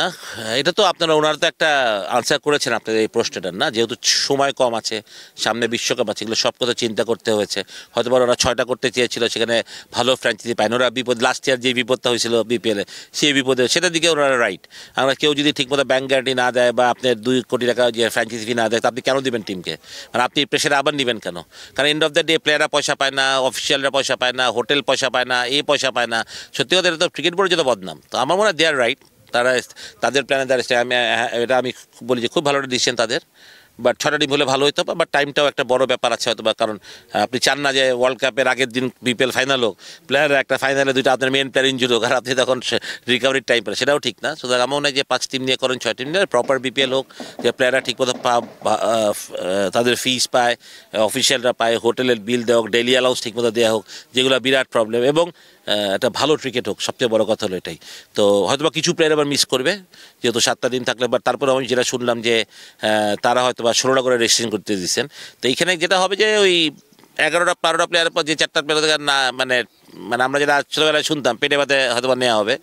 এটা তো আপনারা ওনারা তো একটা আনসার করেছেন আপনাদের এই প্রশ্নটার, না? যেহেতু সময় কম আছে, সামনে বিশ্বকাপ আছে, এগুলো সব কথা চিন্তা করতে হয়েছে। হয়তো ওরা 6টা করতে চেয়েছিল, সেখানে ভালো ফ্র্যাঞ্চাইজি পায়নি ওরা। লাস্ট ইয়ার যে বিপদটা হয়েছিল বিপিএলে, সেই বিপদে সেটার দিকে ওনারা রাইট। আমরা কেউ যদি ঠিকমতো ব্যাংক গ্যারান্টি না দেয় বা আপনার 2 কোটি টাকা যে ফ্র্যাঞ্চাইজি ফি না দেয়, তো আপনি কেন দিবেন টিমকে? মানে আপনি প্রেশারে আবার নেবেন কেন? কারণ এন্ড অফ দ্য ডে প্লেয়াররা পয়সা পায় না, অফিসিয়ালরা পয়সা পায় না, হোটেল পয়সা পায় না, পয়সা পায় না। সত্যি কথা, এটা তো ক্রিকেট বোর্ডের যত বদনাম। তো আমার মনে হয় দে আর রাইট, তারা তাদের প্ল্যানে দাঁড়িয়েছে। এটা আমি বলি যে খুব ভালো একটা ডিসিশন তাদের, বাট 6টা টিম হলে ভালো হতো, বাট টাইমটাও একটা বড় ব্যাপার আছে হয়তো বা। কারণ আপনি চান না যে ওয়ার্ল্ড কাপের আগের দিন বিপিএল ফাইনাল হোক, প্লেয়ার একটা ফাইনালে 2টা আপনার মেন প্লেয়ার ইনজুরি হোক, আর আপনি তখন রিকভারির টাইম পান, সেটাও ঠিক না। সুতরাং আমার মনে হয় যে 5 টিম নিয়ে করেন, 6 টিম নিয়ে প্রপার বিপিএল হোক, যে প্লেয়াররা ঠিকমতো তাদের ফিস পায়, অফিসিয়ালরা পায়, হোটেলের বিল দেওয়া হোক, ডেইলি অ্যালাউন্স ঠিকমতো দেওয়া হোক, যেগুলো বিরাট প্রবলেম, এবং একটা ভালো ক্রিকেট হোক। সবচেয়ে বড় কথা হলো এটাই। তো হয়তো বা কিছু প্লেয়ার আবার মিস করবে, যেহেতু 7টা দিন থাকলে। বাট তারপরে আমি যেটা শুনলাম যে তারা হয়তো বা 16টা করে রেজিস্ট্রেশন করতে দিচ্ছেন। তো এইখানে যেটা হবে যে ওই 11টা 12টা প্লেয়ারের পর যে 4টা প্লেয়ার না, মানে আমরা যেটা ছোটোবেলায় শুনতাম পেটে বাদে হয়তো বা নেওয়া হবে,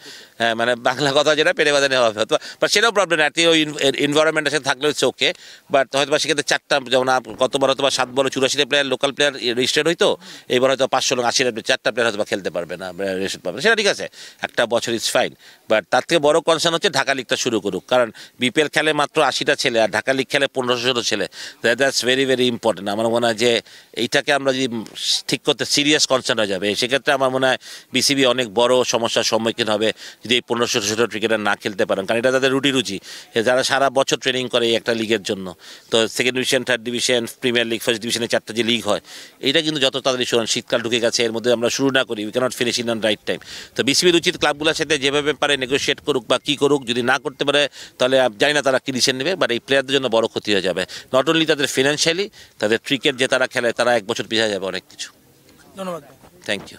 মানে বাংলা কথা যেটা পেটে বাদে নেওয়া হবে হয়তো, বাট সেটাও প্রবলেম না। ওই এনভায়রনমেন্টের সাথে থাকলে হচ্ছে ওকে, বাট হয়তো বা সেক্ষেত্রে 4টা, যেমন গতবার হয়তো বা 7 বলে 84টা প্লেয়ার লোকাল প্লেয়ার রেজিস্টার্ড হইতো, এবার হয়তো 580 4টা প্লেয়ার হয়তো বা খেলতে পারবে না, রেজিস্টার্ড পাবে না। সেটা ঠিক আছে, একটা বছর ইজ ফাইন। বাট তার থেকে বড় কনসার্ন হচ্ছে ঢাকা লিগটা শুরু করুক, কারণ বিপিএল খেলে মাত্র 80টা ছেলে, আর ঢাকা লিগ খেলে 1500 ছেলে। That's very very important. আমার মনে হয় যে এইটাকে আমরা যদি ঠিক করতে সিরিয়াস কনসার্ন হয়ে যাবে, সেক্ষেত্রে আমার মনে হয় বিসিবি অনেক বড় সমস্যার সম্মুখীন হবে যদি এই 1500 ক্রিকেটার না খেলতে পারেন। কারণ এটা তাদের রুটি যারা সারা বছর ট্রেনিং করে এই একটা লিগের জন্য। তো second division, third division, premier league, first ডিভিশনে 4টা যে লিগ হয়, এটা কিন্তু যত তাড়াতাড়ি শুনুন, শীতকাল ঢুকে গেছে, এর মধ্যে আমরা শুরু না করি, we can't finish in on right time. তো বিসিবির উচিত ক্লাবগুলোর সাথে যেভাবে পারে নেগোশিয়েট করুক বা কী করুক, যদি না করতে পারে তাহলে জানি না তারা কী ডিসিশন নেবে, বাট এই প্লেয়ারদের জন্য বড় ক্ষতি হয়ে যাবে। নট অনলি তাদের ফিনান্সিয়ালি, তাদের ক্রিকেট যে তারা খেলে, তারা 1 বছর পিছিয়ে যাবে অনেক কিছু। ধন্যবাদ। Thank you.